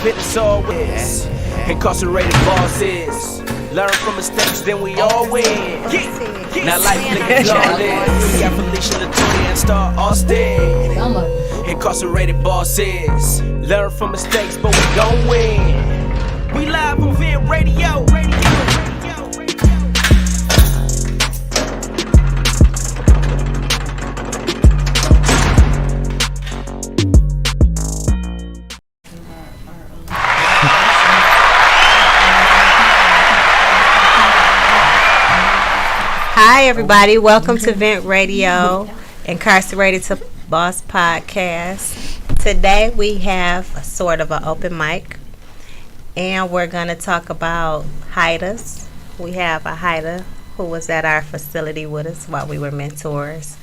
fitness always. Incarcerated bosses. Learn from mistakes, then we all win. Now life niggas flawless. We got Felicia, Latoya, and Star Austin. Incarcerated bosses. Learn from mistakes, but we gon' win. We live on Vent Radio. Hi everybody, welcome to Vent Radio, Incarcerated to Boss Podcast. Today we have a sort of an open mic, and we're going to talk about HYTAs. We have a HYTA who was at our facility with us while we were mentors.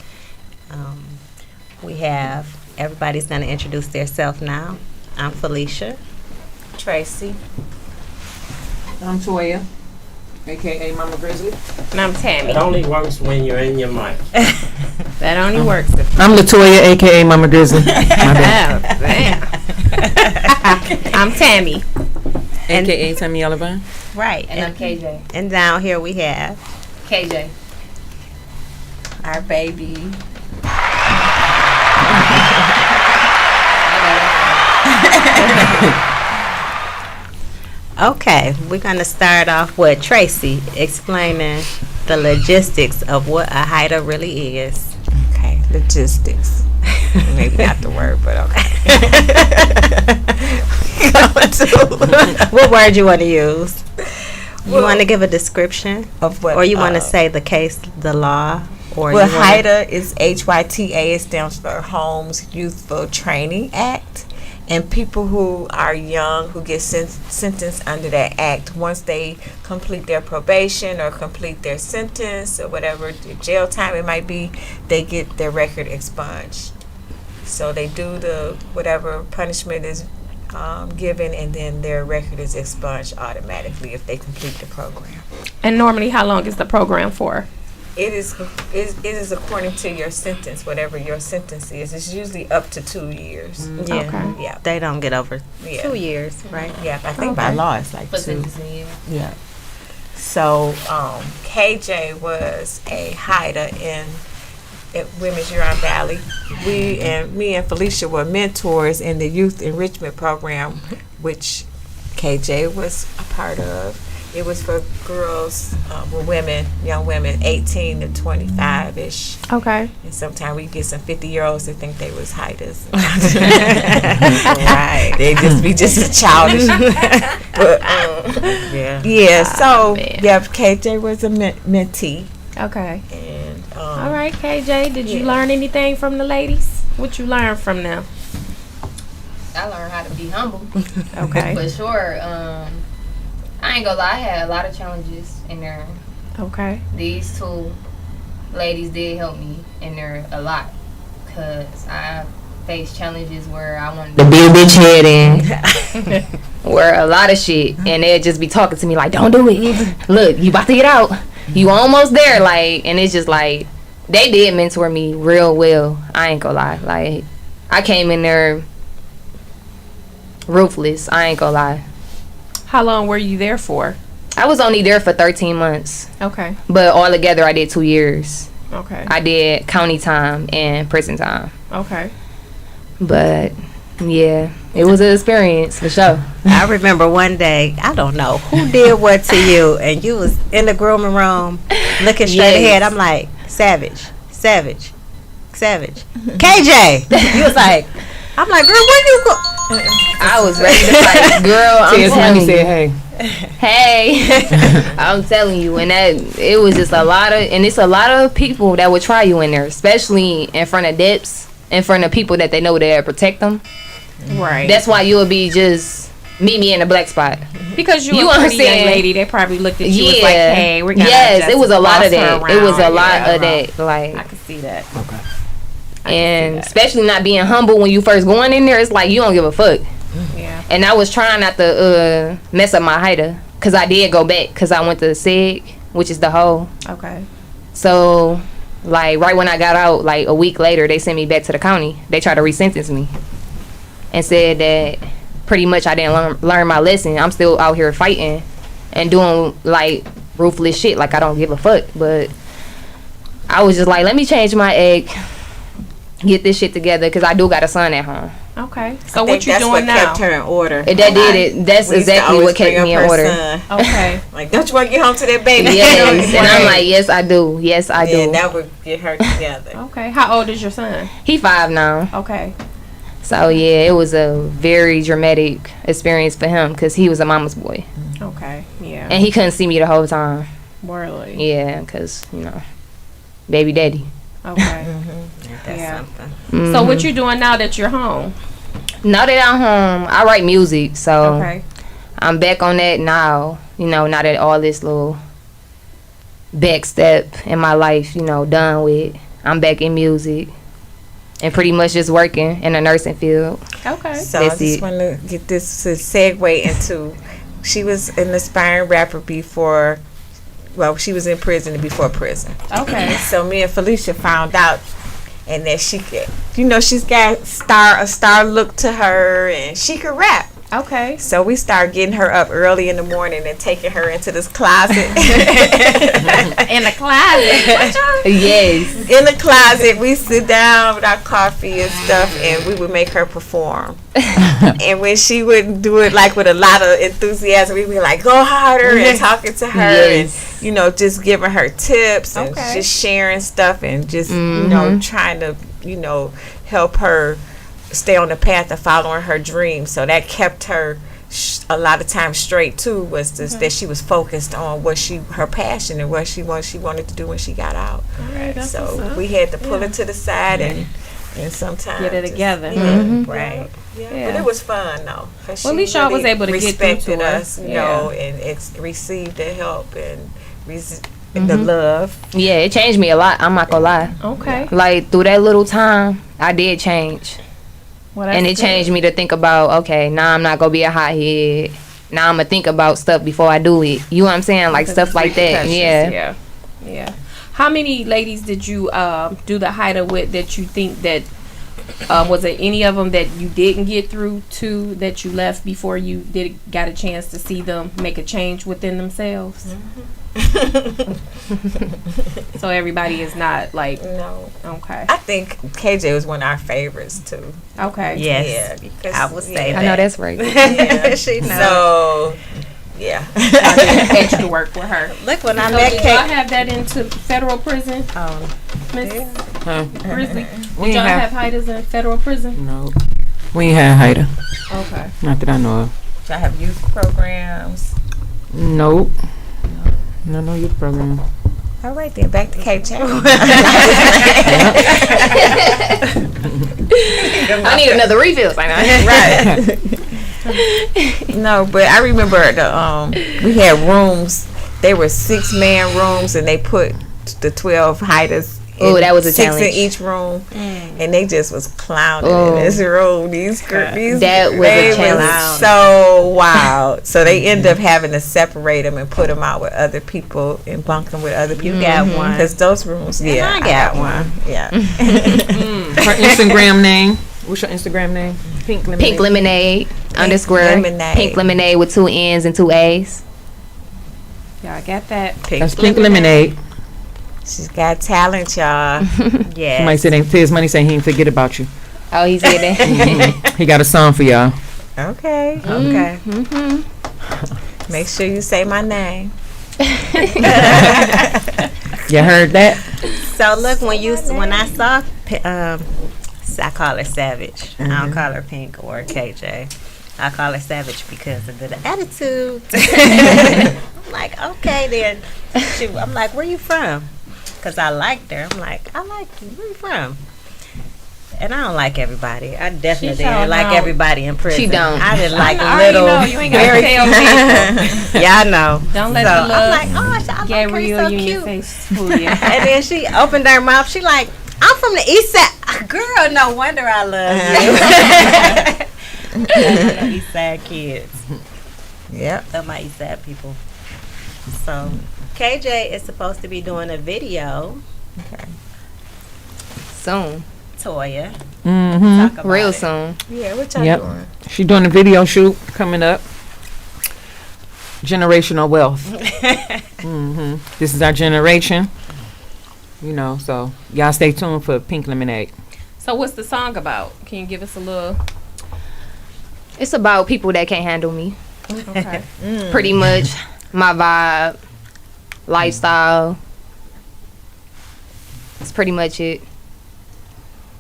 Everybody's going to introduce themselves now. I'm Felicia. Tracy. I'm Toya, a.k.a. Mama Grizzly. And I'm Tammy. It only works when you're in your mic. That only works. I'm Latoya, a.k.a. Mama Grizzly. I'm Tammy. A.k.a. Tammy Oliver. Right. And I'm KJ. And down here we have KJ. Our baby. Okay, we're going to start off with Tracy explaining the logistics of what a HYTA really is. Okay, logistics. Maybe not the word, but okay. What word you want to use? You want to give a description of what? Or you want to say the case, the law? Or well, HYTA is HYTA. It stands for Homes Youthful Training Act. And people who are young, who get sentenced under that act, once they complete their probation or complete their sentence or whatever jail time it might be, they get their record expunged. So they do the whatever punishment is given, and then their record is expunged automatically if they complete the program. And normally, how long is the program for? It is according to your sentence, whatever your sentence is. It's usually up to 2 years. Yeah. Okay. Yeah. They don't get over 2 years, right? Yeah, I think by law it's like 2. Yeah. So KJ was a HYTA in Women's Huron Valley. Me and Felicia were mentors in the youth enrichment program, which KJ was a part of. It was for girls, young women, 18 to 25-ish. Okay. And sometimes we get some 50-year-olds that think they was HYTAs. Right. They just be just childish. But, yeah. So, KJ was a mentee. Okay. And all right, KJ, did you learn anything from the ladies? What you learned from them? I learned how to be humble. Okay. For sure. I ain't gonna lie, I had a lot of challenges in there. Okay. These two ladies did help me in there a lot, because I faced challenges where I wanted to be a bitch head in. where a lot of shit, and they'd just be talking to me like, don't do it. Look, you about to get out. You almost there. Like, and it's just like, they did mentor me real well. I ain't gonna lie. Like, I came in there ruthless. I ain't gonna lie. How long were you there for? I was only there for 13 months. Okay. But altogether, I did 2 years. Okay. I did county time and prison time. Okay. But, yeah, it was an experience, for sure. I remember one day, I don't know who did what to you, and you was in the grooming room looking straight ahead. I'm like, savage. KJ! You was like, I'm like, girl, where you go? I was ready to fight, girl. I'm telling you. Said, hey, I'm telling you, and that it was just it's a lot of people that would try you in there, especially in front of DEPs, in front of people that they know that protect them. Right. That's why you would be just meet me in a black spot. Because you were a pretty young lady, they probably looked at you as like, hey, we're gonna it was a lot of that. It was a lot of that. that. Like, I could see that. Okay. And especially not being humble when you first going in there, it's like you don't give a fuck. Yeah. And I was trying not to mess up my HYTA, because I did go back, because I went to SEG, which is the whole. Okay. So, like, right when I got out, like a week later, they sent me back to the county. They tried to resentence me and said that pretty much I didn't learn my lesson. I'm still out here fighting and doing like ruthless shit. Like I don't give a fuck. But I was just like, let me change my egg, get this shit together, because I do got a son at home. Okay. So what you that's doing what now? kept her in order. And that did it. That's We used to exactly always what kept bring me up in her order. son. Okay. Like, don't you want to get home to that baby? Yes, and I'm like, yes, I do. Yes, I Yeah, do. that would get her together. Okay. How old is your son? He 5 now. Okay. So yeah, it was a very dramatic experience for him because he was a mama's boy Okay. Yeah. and he couldn't see me the whole time. Really. Yeah, because baby daddy. Okay. That's Yeah. something. So what you doing now that you're home? Now that I'm home, I write music, so Okay. I'm back on that now. Now that all this little backstep in my life, done with, I'm back in music and pretty much just working in the nursing field. Okay. So That's I just it. want to get this to segue into, she was an aspiring rapper before, well, she was in prison before prison. Okay. So me and Felicia found out, and that she could, she's got a star look to her, and she could rap. Okay. So we started getting her up early in the morning and taking her into this closet. In the closet. Yes. In the closet, we sit down with our coffee and stuff, and we would make her perform. And when she wouldn't do it like with a lot of enthusiasm, we'd be like, go harder, and talking to her, Yes. and just giving her tips and Okay. just sharing stuff and just trying to help her stay on the path of following her dreams. So that kept her a lot of times straight too, was this, that she was focused on her passion and what she wanted to do when she got out. Alright, that's So what's up. we had to pull it to the side and sometimes Get it just- together. Yeah, right. Yeah. But it was fun though. 'Cause Well, at she least y'all was able to get through respected to her. us, Yeah. and it's received the help and the love. Yeah, it changed me a lot. I'm not gonna lie. Okay. Like through that little time, I did change. Well, that's And it good. changed me to think about, okay, now I'm not gonna be a hothead. Now I'm gonna think about stuff before I do it. You know what I'm saying? Like stuff like that. Yeah. Yeah. Yeah. How many ladies did you do the HYTA with that you think that was there any of them that you didn't get through to, that you left before you got a chance to see them make a change within themselves? So everybody is not like No, okay. I think KJ was one of our favorites too. Okay. Yes. Yeah, because I would say I know that's right. Yeah. She knows. So, yeah. I did extra work with her. Look, when I So met did y'all Kate. have that into federal prison, Miss Huh? Grizzly? We Did y'all ain't have HYTAs in federal prison? No. We ain't had HYTA. Okay. Not that I know of. Y'all have youth programs. Nope. No youth program. All right, then back to KJ. I need another refill. Right. No, but I remember we had rooms. They were 6-man rooms, and they put the 12 HYTAs. Ooh, that was a 6 challenge. in each room, and they just was clowning Oh. in this room. These That was a they challenge. so wild. So they end up having to separate them and put them out with other people and bunk them with other people. You got one. Because those rooms, yeah, I got one. Yeah. Her Instagram name. What's your Instagram name? Pink Lemonade. Pink lemonade underscore Lemonade. pink lemonade with 2 N's and 2 A's. Y'all got that? That's Pink Lemonade. She's got talent, y'all. Yes. Somebody said his money saying he didn't forget about you. Oh, he said that. He got a song for y'all. Okay. Okay. Make sure you say my name. You heard that? So look, when I saw, I call her Savage. I don't call her Pink or KJ. I call her Savage because of the attitude. I'm like, okay then. I'm like, where you from? Because I liked her. I'm like, I like you. Where you from? And I don't like everybody. I definitely She sure didn't like don't. everyden in prison. She don't. I didn't like I already little. know. You ain't gotta tell me. Yeah, I know. Don't let so the I'm love like, oh, I like her. Gabrielle So Union cute. face fool you. And then she opened her mouth. She like, I'm from the east side. Girl, no wonder I love you. The east side kids. Yep. They're my east side people. So KJ is supposed to be doing a video. Soon. Toya. Talk about Real it. soon. Yeah, what y'all Yep. doing? She's doing a video shoot coming up. Generational wealth. This is our generation. You know, so y'all stay tuned for Pink Lemonade. So what's the song about? Can you give us a little? It's about people that can't handle me. Okay. Pretty much my vibe, lifestyle. That's pretty much it.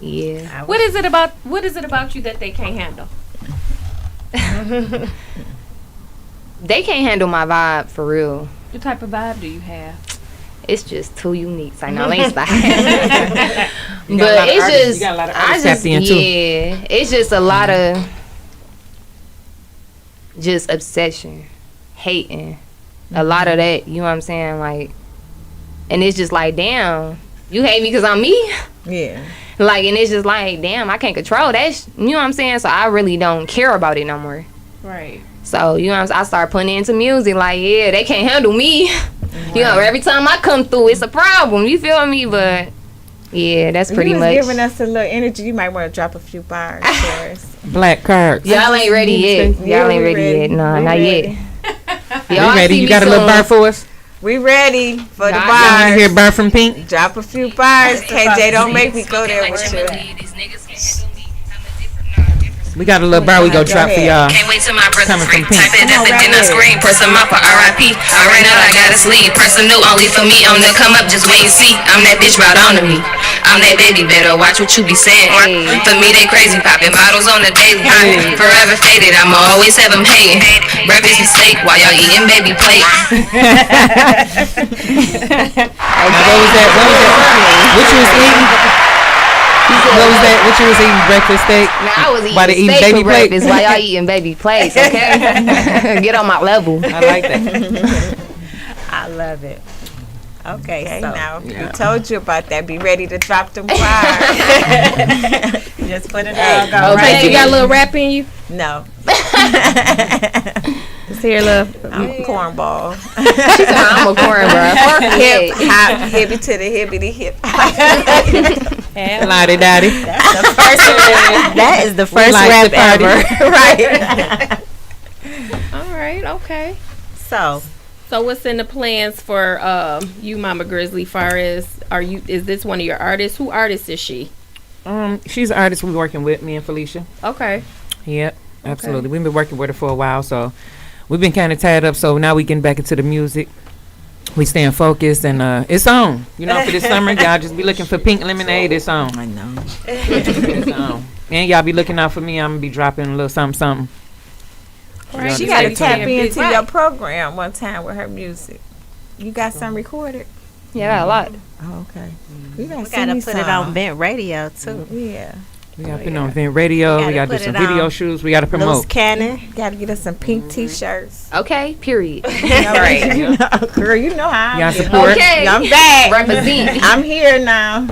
Yeah. What is it about you that they can't handle? They can't handle my vibe for real. What type of vibe do you have? It's just too unique. I know, ain't style. You got a lot But of it's artists- just, you got a lot of I artists just, tapped in, too. yeah, it's just a lot of just obsession, hating, a lot of that. You know what I'm saying? Like, and it's just like, damn, you hate me because I'm me. Yeah. Like, and it's just like, damn, I can't control that. You know what I'm saying? So I really don't care about it no more. Right. So, you know what I'm saying? I start putting it into music. Like, yeah, they can't handle me. You know, every time I come through, it's a problem. You feel me? But, yeah, that's pretty you was much. giving us a little energy. You might want to drop a few bars for us. Black cards. Y'all ain't ready yet. Yeah, Y'all ain't we ready ready. yet. No, We not ready. yet. You Y'all ready? see You me got a little soon. bar for us? We ready for the Nah, You want to bars. hear bar from Pink? Drop a few bars. KJ, don't make me go there with you. We got a little bar we go drop for y'all. Can't wait till my brother Coming free. from Pink. Type it up and then I scream. Press him up for RIP. I ran out, I gotta sleep. Press a new only for me. On the come up, just wait and see. I'm that bitch right on to me. I'm that baby, better watch what you be saying. For me, they crazy. Popping bottles on the daily. Forever faded, I'ma always have them hating. Breakfast and steak while y'all eating baby plate. Now, what was that? What you was eating? What was that? What you was eating? Breakfast steak? Man, I was While they eating eating steak baby for plate? breakfast while y'all eating baby plates, okay? Get on my level. I like that. I love it. Okay, Okay, so now we told you about that. Be ready to drop them bars. just put it all go Okay, right you got a in. little rap in you? No, Let's hear a little. I'm a cornball. I'm a corn, bro. Hip hop, hippie to the hippity hip. Lottie Dottie. That is the first like rap the party. ever. Right. All right. Okay. So, So what's in the plans for you, Mama Grizzly? Far as is this one of your artists? Who artist is she? She's an artist we working with, me and Felicia. Okay. Yep, absolutely. We've been working with her for a while, so we've been kind of tied up. So now we getting back into the music. We staying focused, and it's on. You know, for this summer, y'all just be looking for Pink Lemonade. It's on. I know. It's on. And y'all be looking out for me. I'm gonna be dropping a little something, something. Right. She You got to stay tap tuned. into Right. your program one time with her music. You got some recorded? Yeah, a lot. Oh, okay. You we gotta put it on Vent Radio too. Yeah. We gotta put it on Vent Radio. We Gotta gotta do put some it video on shoots. We gotta Loose promote. Cannon. Got to get us some pink T-shirts. Okay, period. Right. You know, girl, you know how Y'all I'm support. Okay. I'm back. Represent. I'm here now.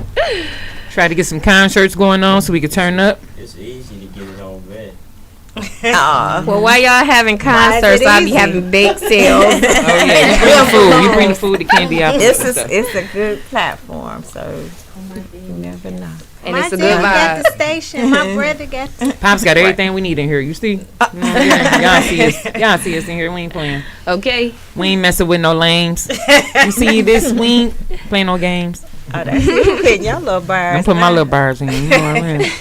Try to get some concerts going on so we can turn up. It's easy to get it on red. Well, while y'all having Why is concerts, it I'll be easy? having bake sales. Oh yeah, you bring the food. You bring the food, the candy out. It's a good platform, so you never know. And My it's a dad good got vibe. the station. My brother got the Pop's got everything we need in here. You see? Y'all see us. Y'all see us in here. We ain't playing. Okay. We ain't messing with no lames. You see this? We ain't playing no games. Oh, that's you putting your little I'm bars. putting my little bars in. You know what I mean?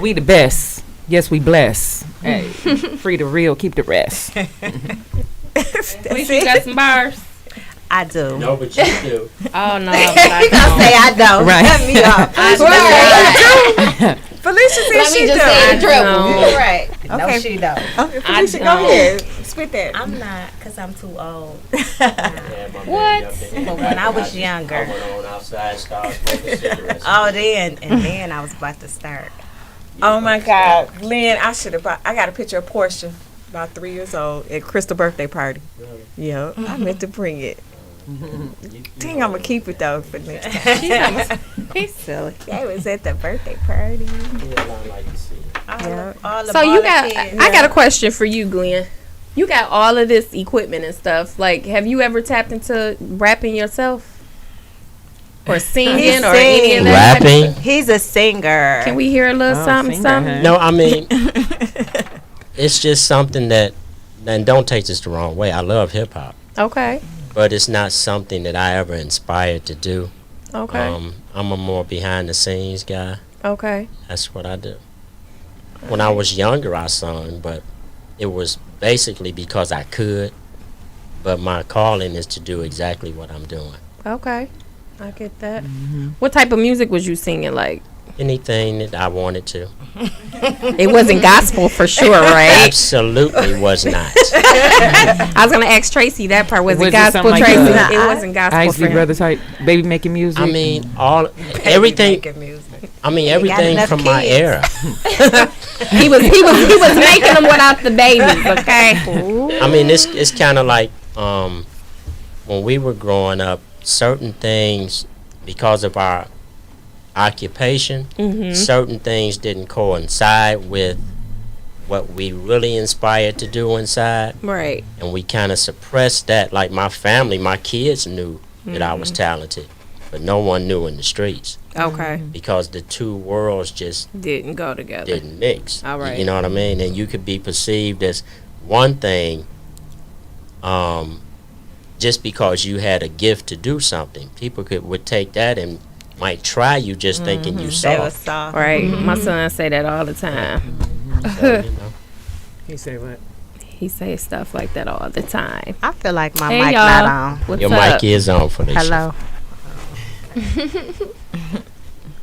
We the best. Yes, we bless. Hey, free the real, keep the rest. Wish you got some bars. I do. No, but you do. Oh no, but I I'll say I don't. Right. Cut me off. Felicia said Let me she just do. say in trouble. You're right. No, Okay. she don't. Okay, Felicia, go don't. ahead. Spit that. I'm not, because I'm too old. Yeah, my What? baby up in here. But when I was I younger. went on outside, started smoking cigarettes. Oh, then I was about to start. Oh my God, Lynn, I should have brought. I got a picture of Portia, about 3 years old, at Crystal's birthday party. Yeah, I meant to bring it. Dang, I'm gonna keep it though for next time. He's silly. That was at the birthday party. Yeah, I like to see it. All the So you baller got, kids. I got a question for you, Glenn. You got all of this equipment and stuff. Like, have you ever tapped into rapping yourself? or singing or sings. any of that? Rapping? He's a singer. Can we hear a little something, singer, something? huh? No, I mean, it's just something that, and don't take this the wrong way. I love hip hop, Okay. but it's not something that I ever inspired to do. Okay. I'm a more behind the scenes guy. Okay. That's what I do. When I was younger, I sung, but it was basically because I could. But my calling is to do exactly what I'm doing. Okay. I get that. What type of music was you singing? Like, Anything that I wanted to. it wasn't gospel for sure, right? Absolutely was not. I was gonna ask Tracy that part. Was Was it it gospel, something like Tracy? that? It wasn't gospel for Isley him. Brothers type, baby making music. I mean, everything. I mean, everything enough from my kids. era. He was making them without the babies. Okay. I mean, it's kind of like when we were growing up, certain things, because of our occupation, certain things didn't coincide with what we really inspired to do inside, Right. and we kind of suppressed that. Like my family, my kids knew that I was talented, but no one knew in the streets Okay. because the two worlds just Didn't go together. didn't mix. All right. You know what I mean? And you could be perceived as one thing just because you had a gift to do something. People would take that and might try you just thinking you They was soft. soft. Right. My son say that all the time. So, you know. He say what? He say stuff like that all the time. I feel like my Hey, mic y'all. not on. What's Your up? mic is on for this. Hello.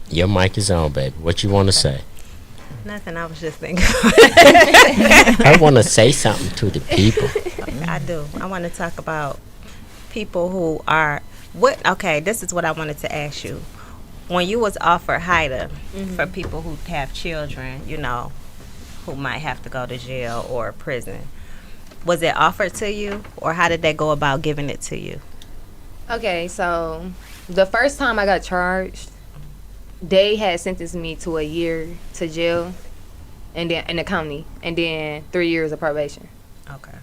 Your mic is on, baby. What you want to say? Nothing. I was just thinking. I want to say something to the people. I do. I want to talk about people who are what. Okay, this is what I wanted to ask you. When you was offered HYTA for people who have children, you know, who might have to go to jail or prison, was it offered to you, or how did they go about giving it to you? Okay, so the first time I got charged, they had sentenced me to a year to jail, and then in the county, and then 3 years of probation. Okay.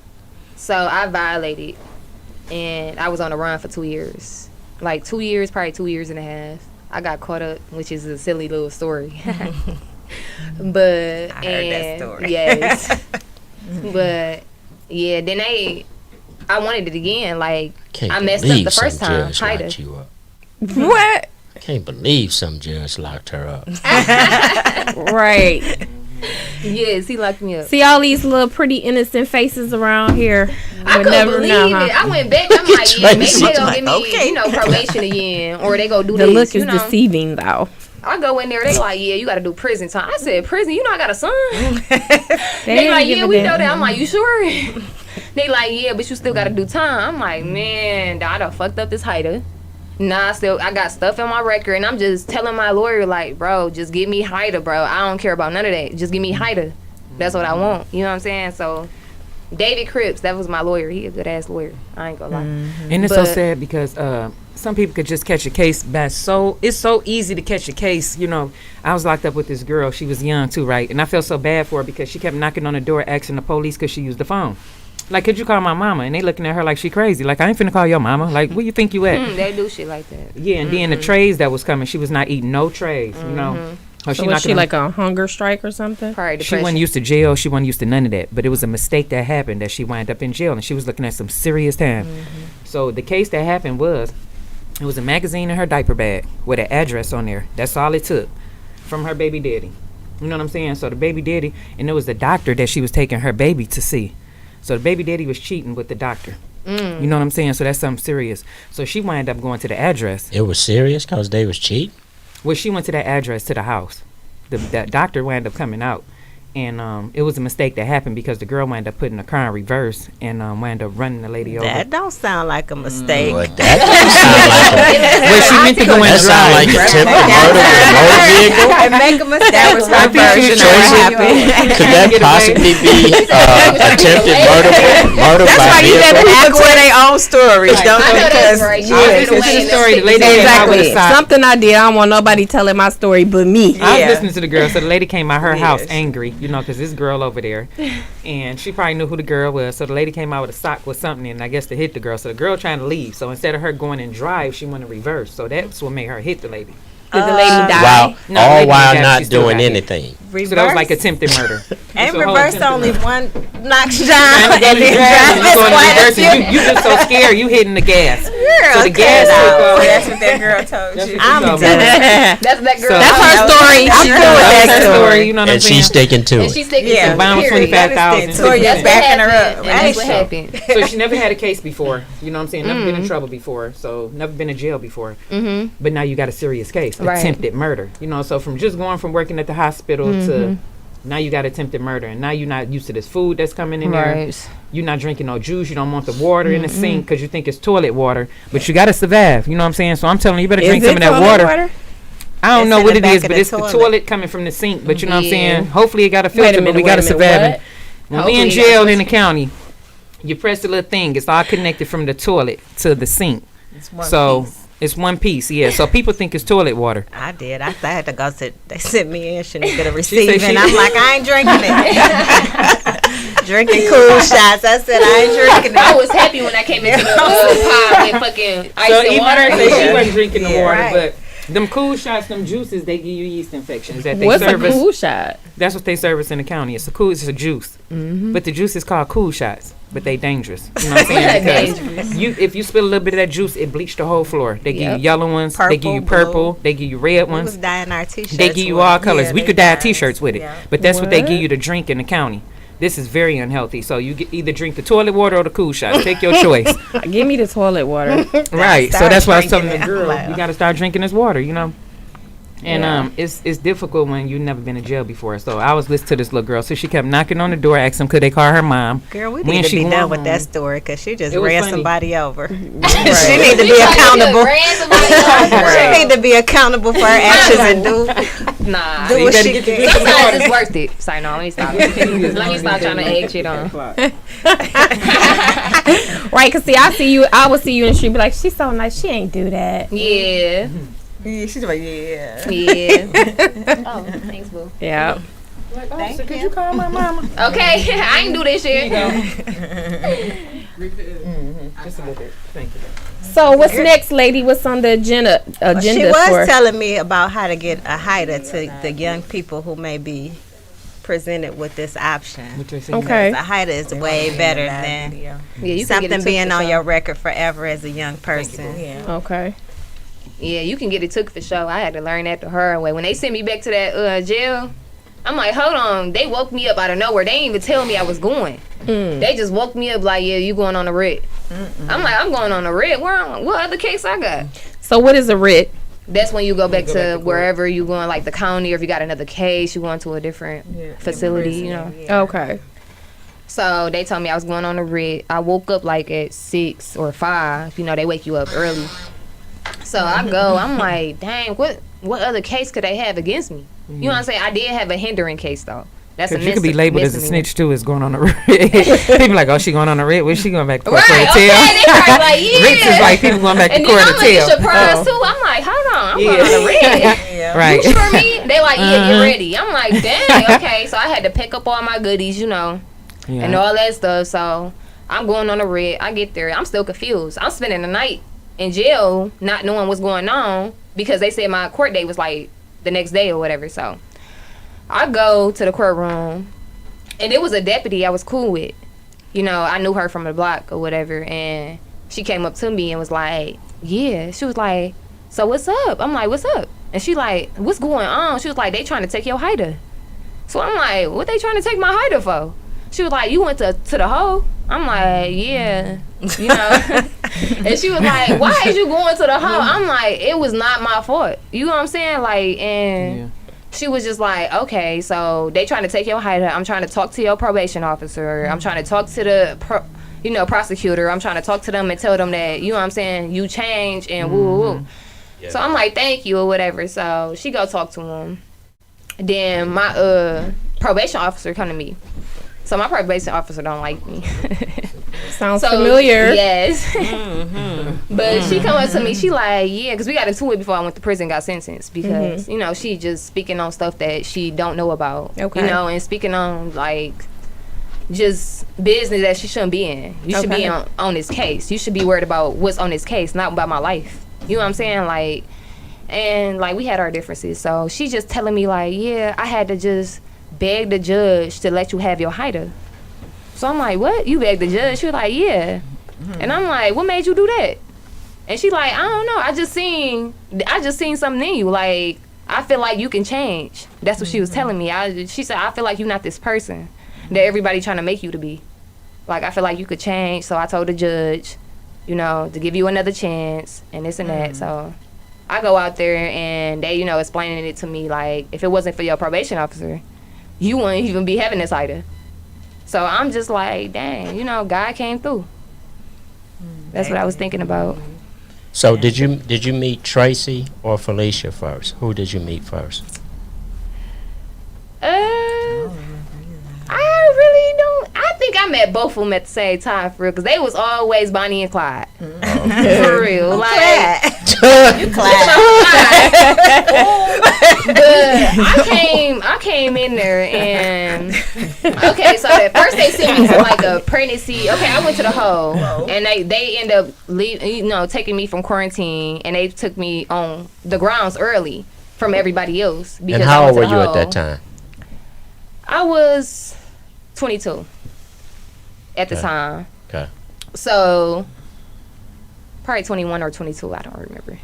So I violated, and I was on the run for 2 years, like 2 years, probably 2 years and a half. I got caught up, which is a silly little story. But I heard that story. Yes. But yeah, then I wanted it again. Like Can't I messed up believe the first some time. judge HYTA. locked you up. What? Can't believe some judge locked her up. Right. Yes, he locked me up. See all these little pretty innocent faces around here. I Would couldn't never believe know, it. huh? I went back. I'm like, yeah, maybe Tracy. they gonna give me, Okay. probation again, or they go do The this. look you is know? deceiving, though. I go in there, they like, yeah, you got to do prison time. I said, prison? You know I got a son. They ain't like, yeah, giving we that. know that. I'm like, you sure? They like, yeah, but you still got to do time. I'm like, man, I done fucked up this HYTA. Nah, I got stuff in my record, and I'm just telling my lawyer, like, bro, just give me HYTA, bro. I don't care about none of that. Just give me HYTA. That's what I want. You know what I'm saying? So, David Cripps, that was my lawyer. He a good ass lawyer. I ain't gonna lie. And it's so But- sad because some people could just catch a case by it's so easy to catch a case. You know, I was locked up with this girl. She was young too, right? And I felt so bad for her because she kept knocking on the door asking the police because she used the phone. Like, could you call my mama? And they looking at her like she crazy. Like, I ain't finna call your mama. Like, where you think you at? They do shit like that. Yeah, and then the trays that was coming, she was not eating no trays, you know. Or So was knocking she on- like a hunger strike or something? Probably She depression. wasn't used to jail. She wasn't used to none of that. But it was a mistake that happened that she wound up in jail, and she was looking at some serious time. So the case that happened was, it was a magazine in her diaper bag with an address on there. That's all it took from her baby daddy. You know what I'm saying? So the baby daddy, and it was the doctor that she was taking her baby to see. So the baby daddy was cheating with the doctor. You know what I'm saying? So that's something serious. So she wound up going to the address. It was serious because they was cheating. Well, she went to that address to the house. That doctor wound up coming out, and it was a mistake that happened because the girl wound up putting the car in reverse and wound up running the lady over. That don't sound like a mistake. But that doesn't sound like a, Well, she meant to go in that and sound drive. like attempted murder with a motor vehicle. Make a mistake. That was I her think she version was of what trying happened. Could that possibly be attempted murder That's by why you vehicle? never ask where they own own story. I know that's right. I was listening to the story. The lady came out with a sock. Something I did. I don't want nobody telling my story but me. I was listening to the girl. So the lady came out her house angry, because this girl over there, and she probably knew who the girl was. So the lady came out with a sock with something, and I guess to hit the girl. So the girl trying to leave. So instead of her going in drive, she went in reverse. So that's what made her hit the lady. Did the lady die? Wow. No, All lady while got- she not still doing got hit. anything. Reverse. So that was like attempted murder. And It's a whole reverse attempted only murder. one knocks Trying down to and go in then reverse, drive you this going in way. reverse, and you just so scared, you hitting the gas. So the gas took off. That's what that girl told you. I'm told me. done. That's that girl. So- That's her story. I'm She cool with That's that her story. story, you know what I'm And saying? she's sticking to And it. she's sticking Yeah, to The bond was period. 25,000. So you're That's what backing her happened, up, and that's what right? happened. So she never had a case before, you know what I'm saying? Never been in trouble before, so never been in jail before. Mm-hmm. But now you got a serious case, Right. attempted murder. So from just going from working at the hospital to now you got attempted murder, and now you're not used to this food that's coming in there. Right. You're not drinking no juice. You don't want the water in the sink because you think it's toilet water, but you got to survive. You know what I'm saying? So I'm telling you, you better drink some of that water. I don't It's know in what the it back is, of but the it's the toilet. toilet coming from the sink. But you know what I'm Yeah. saying? Hopefully it got a Wait a filter, but minute, we got to wait a minute, survive. what? When we in Hopefully it jail got in the county, you press the little thing. It's all connected from the toilet to the sink. So it's one piece, yeah. So people think it's toilet water. I did. I had to go sit. They sent me in Shanika to said receive, she- and I'm like, I ain't drinking it. Drinking cool shots. I said I ain't drinking I it. was happy when I came into the pod with fucking ice So and even water. her say she wasn't drinking the water, right. but them cool shots, them juices, they give you yeast infections. That they What's a service. cool shot? That's what they service in the county. It's a juice, but the juice is called cool shots. But they dangerous. You know what I'm saying? Because if you spill a little bit of that juice, it bleach the whole floor. They give you yellow ones. They give you purple. Blue. They give you red We was ones. dyeing our t-shirts. They give you with all it. colors. Yeah, We they could dye dyed. T-shirts with it, Yeah. but that's what they What? give you to drink in the county. This is very unhealthy. So you either drink the toilet water or the cool shots. Take your choice. Give me the toilet water. Right. So Start that's why I was telling drinking the it. girl, Wow. you got to start drinking this water. And it's difficult when you've never been in jail before. So I was listening to this little girl. So she kept knocking on the door, asking could they call her mom. Girl, we When need to she be going done with home. that story because she just It was ran funny. somebody over. She Right. need to We be tried to accountable. ran somebody over. She need to be accountable for her actions and do Nah. do You what gotta she get your can. drink. Sometimes it's worth it. Sorry, no, let me stop. Let me stop trying to egg shit on. Right, cause see, I would see you in the street, be like, she's so nice, she ain't do that. Yeah. Yeah, she's like, yeah. Yeah. Oh, thanks, boo. Yeah. Could you call my mama? Okay, I ain't do this shit. Just a little bit. Thank you. So what's next, lady? What's on the agenda? She was for? telling me about how to get a HYTA to the young people who may be presented with this option. What you saying? Okay. A HYTA is way better than Yeah, you can get it something took being for on sure. your record forever as a young person. Okay. Yeah, you can get it took for sure. I had to learn that the hard way. When they sent me back to that jail, I'm like, hold on. They woke me up out of nowhere. They didn't even tell me I was going. They just woke me up like, yeah, you going on a writ. I'm like, I'm going on a writ. What other case I got? So what is a writ? That's when you go back go to back to court. wherever you going, like the county, or if you got another case, you going to a different facility, you know. Okay. So they told me I was going on a writ. I woke up like at 6 or 5. You know, they wake you up early. So I go, I'm like, dang, what other case could they have against me? You know what I'm saying? I did have a hindering case though. That's a Because you could be labeled as a misdemeanor. snitch too, as going on a writ. People like, oh, she going on a writ. Where's she going back to court Right, for okay, the tail? they probably like, yeah. Writs is like people going back to And court then to I'm looking tail. surprised too. I'm like, hold on, I'm going on a writ. Right. You sure me? They like, yeah, get ready. I'm like, dang, okay. So I had to pick up all my goodies, you know, Yeah. and all that stuff. So I'm going on a writ. I get there. I'm still confused. I'm spending the night in jail not knowing what's going on because they said my court date was like the next day or whatever. So I go to the courtroom, and it was a deputy I was cool with. You know, I knew her from the block or whatever, and she came up to me and was like, yeah. She was like, so what's up? I'm like, what's up? And she like, what's going on? She was like, they trying to take your HYTA. So I'm like, what they trying to take my HYTA for? She was like, you went to the hole? I'm like, yeah, you know. And she was like, why is you going to the hole? I'm like, it was not my fault. You know what I'm saying? Like, and Yeah. she was just like, okay, so they trying to take your HYTA. I'm trying to talk to your probation officer. I'm trying to talk to the prosecutor. I'm trying to talk to them and tell them that, you know what I'm saying, you change and woo woo woo. Yeah. So I'm like, thank you or whatever. So she go talk to him. Then my probation officer come to me. So my probation officer don't like me. Sounds familiar. Yes. But she come up to me, she like, yeah, because we got into it before I went to prison, got sentenced, because, you know, she just speaking on stuff that she don't know about. Okay. You know, and speaking on, like, just business that she shouldn't be in. You should be on this case. You should be worried about what's on this case, not about my life. You know what I'm saying? Like, and, like, we had our differences. So she just telling me, like, yeah, I had to just beg the judge to let you have your HYTA. So I'm like, what? You begged the judge? She was like, yeah. And I'm like, what made you do that? And she like, I don't know. I just seen something in you. Like, I feel like you can change. That's what she was telling me. She said, I feel like you're not this person that everybody trying to make you to be. Like, I feel like you could change. So I told the judge, you know, to give you another chance and this and that. So I go out there and they, you know, explaining it to me like, if it wasn't for your probation officer, you wouldn't even be having this HYTA. So I'm just like, dang, you know, God came through. That's what I was thinking about. So did you meet Tracy or Felicia first? Who did you meet first? I really don't. I think I met both of them at the same time, for real, because they was always Bonnie and Clyde. For real. Like, You clap. But I came in there and okay, so at first they sent me to like a pregnancy. Okay, I went to the hole and they end up taking me from quarantine, and they took me on the grounds early from everybody else. And how old were you at that time? I was 22 at the time. Okay. So probably 21 or 22, I don't remember.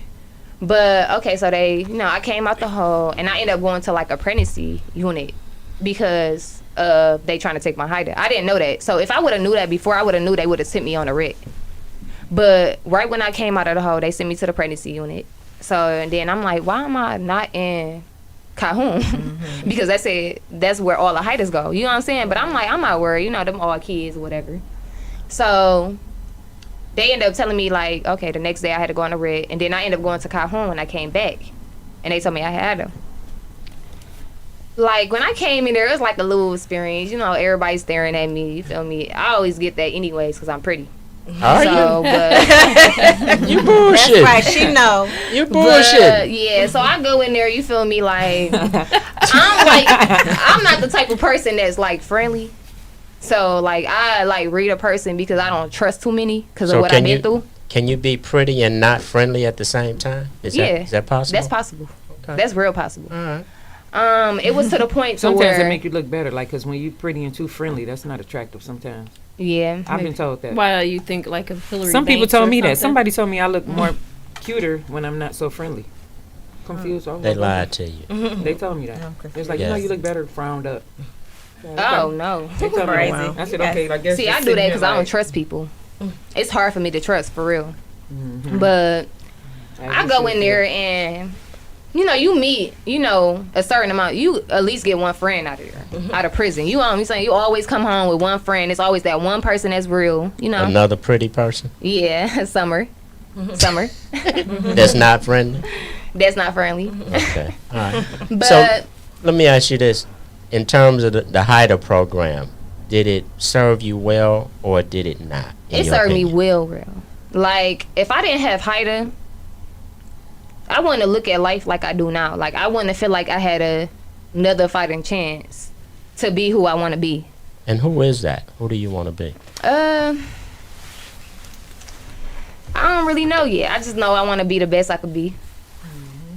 But okay, so I came out the hole and I ended up going to like a pregnancy unit because they trying to take my HYTA. I didn't know that. So if I would have knew that before, I would have knew they would have sent me on a writ. But right when I came out of the hole, they sent me to the pregnancy unit. So and then I'm like, why am I not in Calhoun? Because that's where all the HYTAs go. You know what I'm saying? But I'm like, I'm not worried. You know, them all kids or whatever. So they ended up telling me, like, okay, the next day I had to go on a writ. And then I ended up going to Calhoun when I came back. And they told me I had them. Like, when I came in there, it was like a little experience. You know, everybody staring at me. You feel me? I always get that anyways because I'm pretty. Are so, you? But You bullshit. That's right, she know. You bullshit. Yeah, so I go in there, you feel me, like, I'm not the type of person that's, like, friendly. So, like, I, like, read a person because I don't trust too many because of what I've been through. Can you be pretty and not friendly at the same time? Is that possible? That's possible. Okay. That's real possible. All right. It was to the point to Sometimes where it make you look better, like, because when you pretty and too friendly, that's not attractive sometimes. yeah, I've been told that. Why you think like of Hillary? Some people Banks told or me that. something? Somebody told me I look more cuter when I'm not so friendly. Confused. Oh, They lied to you. They told me that. It's like, Yes. you look better frowned up. oh no. They told me Crazy. that. I said, okay, I guess. See, just I do sitting that there because I don't like, trust people. It's hard for me to trust, for real. mhm. But I you go should in feel. there and, you know, you meet, you know, a certain amount. You at least get one friend out of there, out of prison. You know what I'm saying? You always come home with one friend. It's always that one person that's real, you know? Another pretty person Yeah, Summer. Summer. that's not friendly. That's not friendly. Okay. All right. But So let me ask you this: in terms of the HYTA program, did it serve you well or did it not? in it your served me opinion? well. Like, if I didn't have HYTA, I wouldn't have look at life like I do now. Like, I wouldn't have feel like I had another fighting chance to be who I want to be. And who is that? Who do you want to be? I don't really know yet. I just know I want to be the best I could be.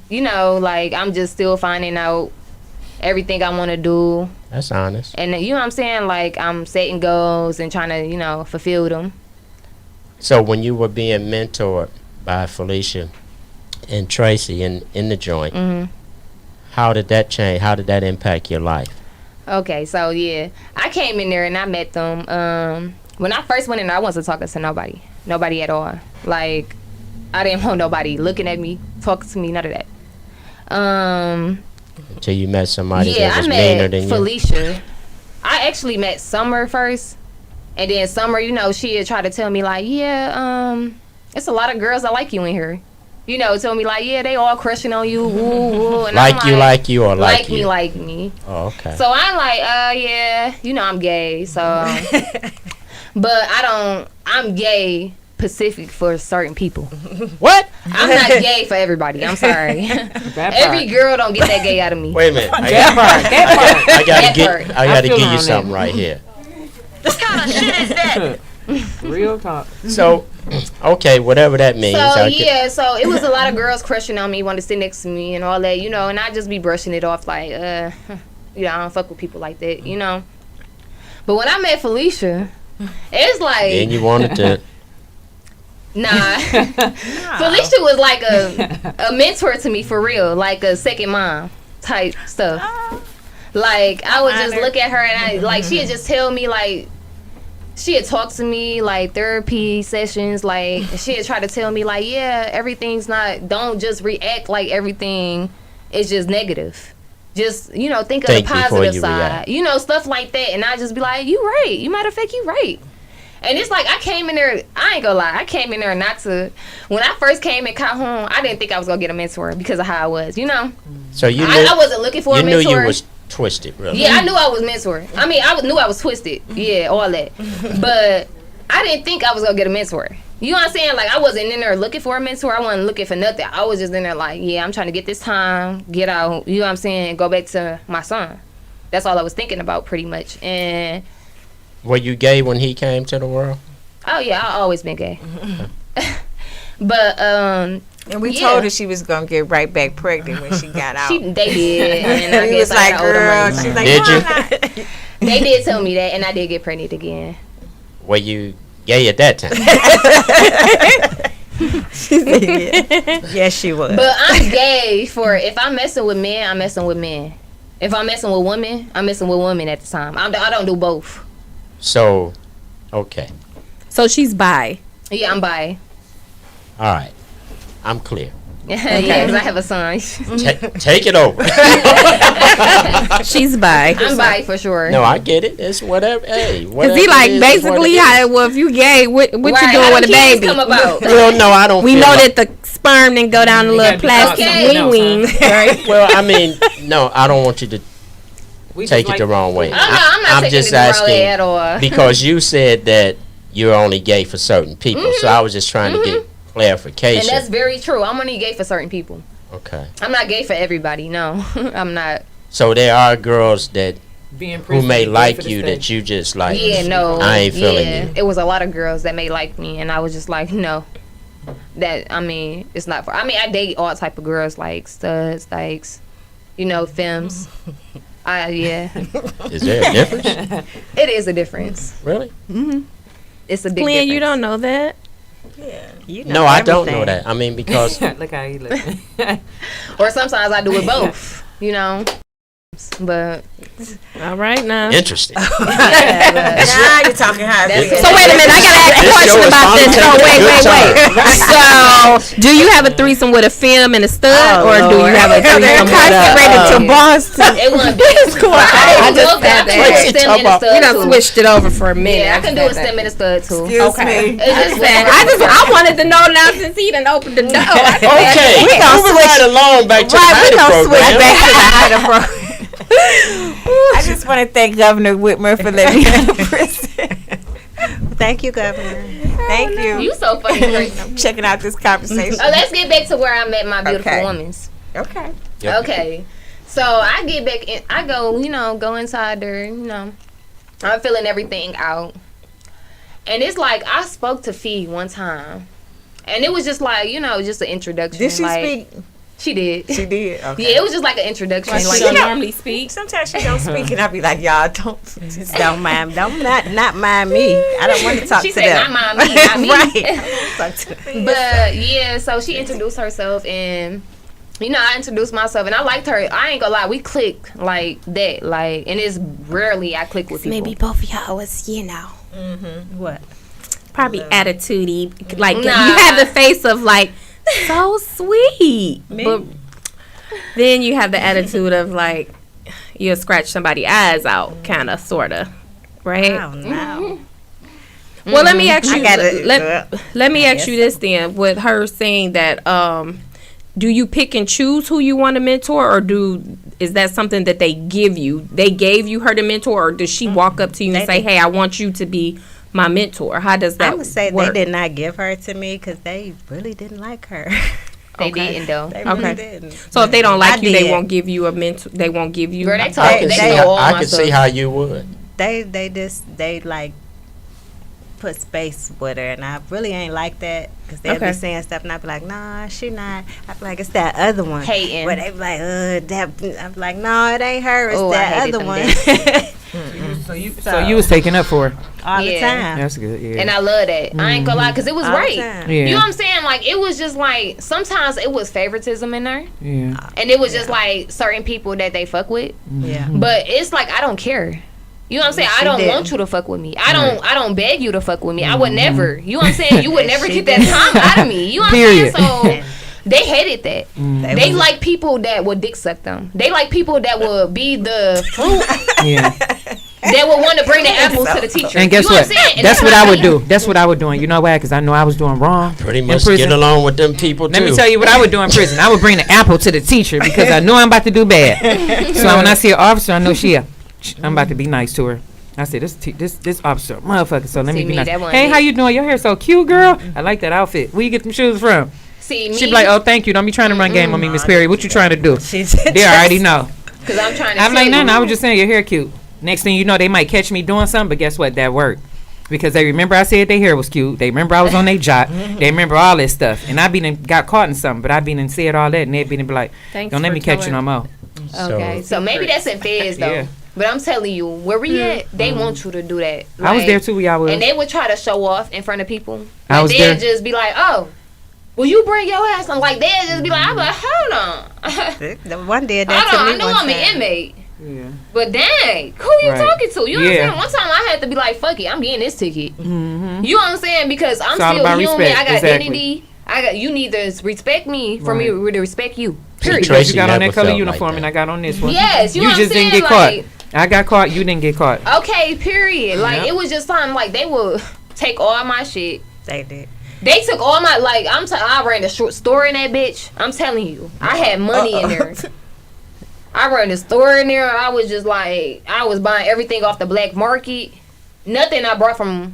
You know, like, I'm just still finding out everything I want to do. That's honest. And you know what I'm saying? Like, I'm setting goals and trying to, you know, fulfill them. So when you were being mentored by Felicia and Tracy in the joint, how did that change? How did that impact your life? Okay, so, yeah. I came in there and I met them. When I first went in there, I wasn't talking to nobody. Nobody at all. Like, I didn't want nobody looking at me, talking to me, none of that. Until you met somebody Yeah, that was I meaner met than you? Felicia. I actually met Summer first. And then Summer, you know, she had tried to tell me, like, yeah, it's a lot of girls that like you in here. You know, told me, like, yeah, they all crushing on you, woo, woo. And Like I'm you, like you, or like you? Like me. Oh, okay. So I'm like, yeah, you know I'm gay, so. but I'm gay Pacific for certain people. What? I'm not gay for everybody. I'm sorry. Every girl don't get that gay out of me. Wait a minute. I gotta give you something right here. What kind of shit is that? Real talk. So, okay, whatever that means. So it was a lot of girls crushing on me, wanted to sit next to me and all that, you know, and I just be brushing it off like, I don't fuck with people like that, you know. But when I met Felicia, it's like. And you wanted to. Nah. Felicia was like a mentor to me for real, like a second mom type stuff. Like I would just look at her and she would just tell me like she had talked to me like therapy sessions, like she had tried to tell me like, yeah, everything's not, don't just react like everything is just negative. Just, you know, think of the positive side. React. You know, stuff like that. And I just be like, you right. You matter of fact, you right. And it's like I came in there, I ain't gonna lie, I came in there not to, when I first came in Calhoun, I didn't think I was gonna get a mentor because of how I was, you know? So you knew, I wasn't looking for a mentor. You knew you was twisted, really. Yeah, I knew I was mentor. I mean, knew I was twisted. Yeah, all that. But I didn't think I was gonna get a mentor. You know what I'm saying? Like, I wasn't in there looking for a mentor. I wasn't looking for nothing. I was just in there like, yeah, I'm trying to get this time, get out, you know what I'm saying, go back to my son. That's all I was thinking about pretty much. And were you gay when he came to the world? Oh yeah, I always been gay. But and we told her she was gonna get right back pregnant when she got out. They did, and I was like, "Girl," she's like, "Did you?" They did tell me that, and I did get pregnant again. Were you gay at that time? She said, yeah. Yes, she was. But I'm gay for if I'm messing with men, I'm messing with men. If I'm messing with women, I'm messing with women at the time. I don't do both. So, okay. So she's bi. Yeah, I'm bi. All right, I'm clear. Yeah, because I have a son. Take it over. She's bi. I'm bi for sure. No, I get it. It's whatever. Hey, whatever. Cause he like basically how well if you gay, what you doing with a baby? Come about? Well, no, I don't. We know that the sperm didn't go down the little plastic wing, right? Well, I mean, no, I don't want you to take it the wrong way. I'm not taking just it the wrong asking way at all. Because you said that you're only gay for certain people, so I was just trying to get clarification. And that's very true. I'm only gay for certain people. Okay. I'm not gay for everybody. No, I'm not. So there are girls that who may like you that you just like. Yeah, no. I ain't feeling you. It was a lot of girls that may like me, and I was just like, no. That I mean, it's not for. I mean, I date all type of girls like studs, dykes, you know, femmes. Yeah. Is there a difference? It is a difference. Really? Mm-hmm. It's a big Glenn, difference. you don't know that? Yeah. You know no, I don't know that. I mean, because look how he looking. Or sometimes I do it both. You know. But all right now. Interesting. Now you're talking high. So wait a minute, I gotta ask a question about this. So wait. So do you have a threesome with a femme and a stud, or do you have a threesome with to Boston? It wouldn't be cool. I just said that. You done switched it over for a minute. Yeah, I can do a stem and a stud too. Excuse me. I wanted to know now since he done opened the door. Okay, we gonna switch right along back to the HYTA program. Back to the HYTA program. I just want to thank Governor Whitmer for letting me out of prison. Thank you, Governor. Thank you. You so funny. I'm checking out this conversation. Let's get back to where I met my beautiful womans. Okay. Yep. Okay. So I get back in. I go, go inside there. I'm feeling everything out, and it's like I spoke to Fee one time, and it was just like just an introduction. Did she like, speak? She did. She did. Okay. Yeah, it was just like an introduction. Like she don't normally speak. Sometimes she don't speak, and I be like, y'all don't mind, not mind me. I don't want to talk she to said, them. not mind me, not me. Right. But yeah, so she introduced herself, and I introduced myself, and I liked her. I ain't gonna lie, we clicked like that, and it's rarely I click with people. Maybe both of y'all was, What? probably attitude-y. Like Nah. you have the face of like so sweet, but then you have the attitude of like you'll scratch somebody's eyes out, kind of, sorta, right? Oh no. Well, let me ask you. I Let me ask you this then. With her saying that, do you pick and choose who you want to mentor, or is that something that they give you? They gave you her to mentor, or does she walk up to you and say, "Hey, I want you to be my mentor? How does that I would say work? they did not give her to me because they really didn't like her. They didn't though. They really Okay. didn't. So if they don't like I you, they did. won't give you a mentor. They won't give you. Girl, they I talk. can They see. know all I my can stuff. see how you would. They like put space with her, and I really ain't like that because they'll Okay. be saying stuff, and I be like, nah, she not. I be like, it's that other one. Hating. But they be like, that. I'm like, no, it ain't her. It's Oh, I that hated other them one. So you was taking up for her. All the Yeah. time. That's good. Yeah. And I love that. I ain't gonna lie, because it was All the right. time. yeah. You know what I'm saying? Like, it was just like, sometimes it was favoritism in there. yeah. And it was just like certain people that they fuck with. Yeah. But it's like, I don't care. You know what I'm saying? She I don't didn't. want you to fuck with me. I don't beg you to fuck with me. I would never. You know what I'm saying? You would never She get that time out of me. You know what Period. I'm saying? So they hated that. They was- like people that would dick suck them. They like people that would be the fruit Yeah. that would want to bring the apples to the teacher. And guess you know what? I'm saying? And That's what not I would me. do. That's what I would do. And you know why? Because I know I was doing wrong. Pretty in much prison. get along with them people Let too. me tell you what I would do in prison. I would bring the apple to the teacher because I know I'm about to do bad. So when I see an officer, I know I'm about to be nice to her. I said, this officer, motherfucker. So let See me be me, nice. that one Hey, hit. how you doing? Your hair so cute, girl. I like that outfit. Where you get them shoes from? See me, She be like, oh, thank you. Don't be trying to run game on me, Miss Perry. What you trying to do? They already know. because I'm trying to I'm tell like, no, you. I was just saying your hair cute. Next thing you know, they might catch me doing something, but guess what? That worked. Because they remember I said their hair was cute. They remember I was on their job. They remember all this stuff. And I been and got caught in something, but I been and said all that, and they been and be like, Thanks don't let for me catch you telling- no more. Okay, so maybe that's in Feds though. Yeah. But I'm telling you, where we at, they want you to do that. I was Like, there too. Y'all was. and they would try to show off in front of people. I Like, was they'd there. just be like, oh, will you bring your ass on? Like, they'd just be like, I'm like, hold on. The one did that Hold to on, me I know one I'm an time. inmate. Yeah. But dang, who you Right. talking to? You know Yeah. what I'm saying? One time I had to be like, fuck it, I'm getting this ticket. Mm-hmm. You know what I'm saying? Because I'm It's all still about human. respect, I got exactly. dignity. You need to respect me for me to respect you. Period. Tracy Because you got on never that color felt uniform like and that. I got on this one. Yes, you know what I'm just didn't saying? get Like, caught. I got caught. You didn't get caught. okay, period. Like, Yep. it was just something like they would take all my shit. They did. They took all my, like, I ran a short store in that bitch. I'm telling you. I had money in there. I ran a store in there. I was just like, I was buying everything off the black market. Nothing I brought from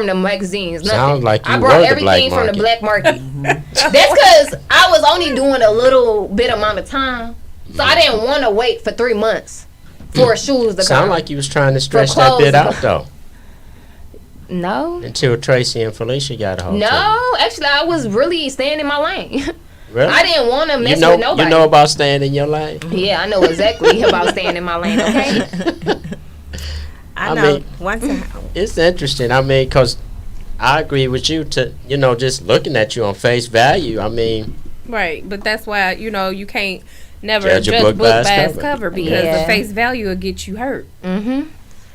the magazines. Nothing. Sounds like you I brought were the black everything from the market. black market. That's because I was only doing a little bit amount of time. So I didn't want to wait for 3 months for shoes to Sound come. like you was trying to stretch that clothes bit to out come. though. No. Until Tracy and Felicia got a hold of you. No, actually, I was really staying in my lane. Really? I didn't want to mess you know, with nobody. You know about staying in your lane? Yeah, I know exactly about staying in my lane, okay? I I know. mean- One time. It's interesting. I mean, because I agree with you to, just looking at you on face value. I mean, Right, but that's why you can't never Judge judge a book by its cover. cover because Yeah. the face value will get you hurt. Mm-hmm.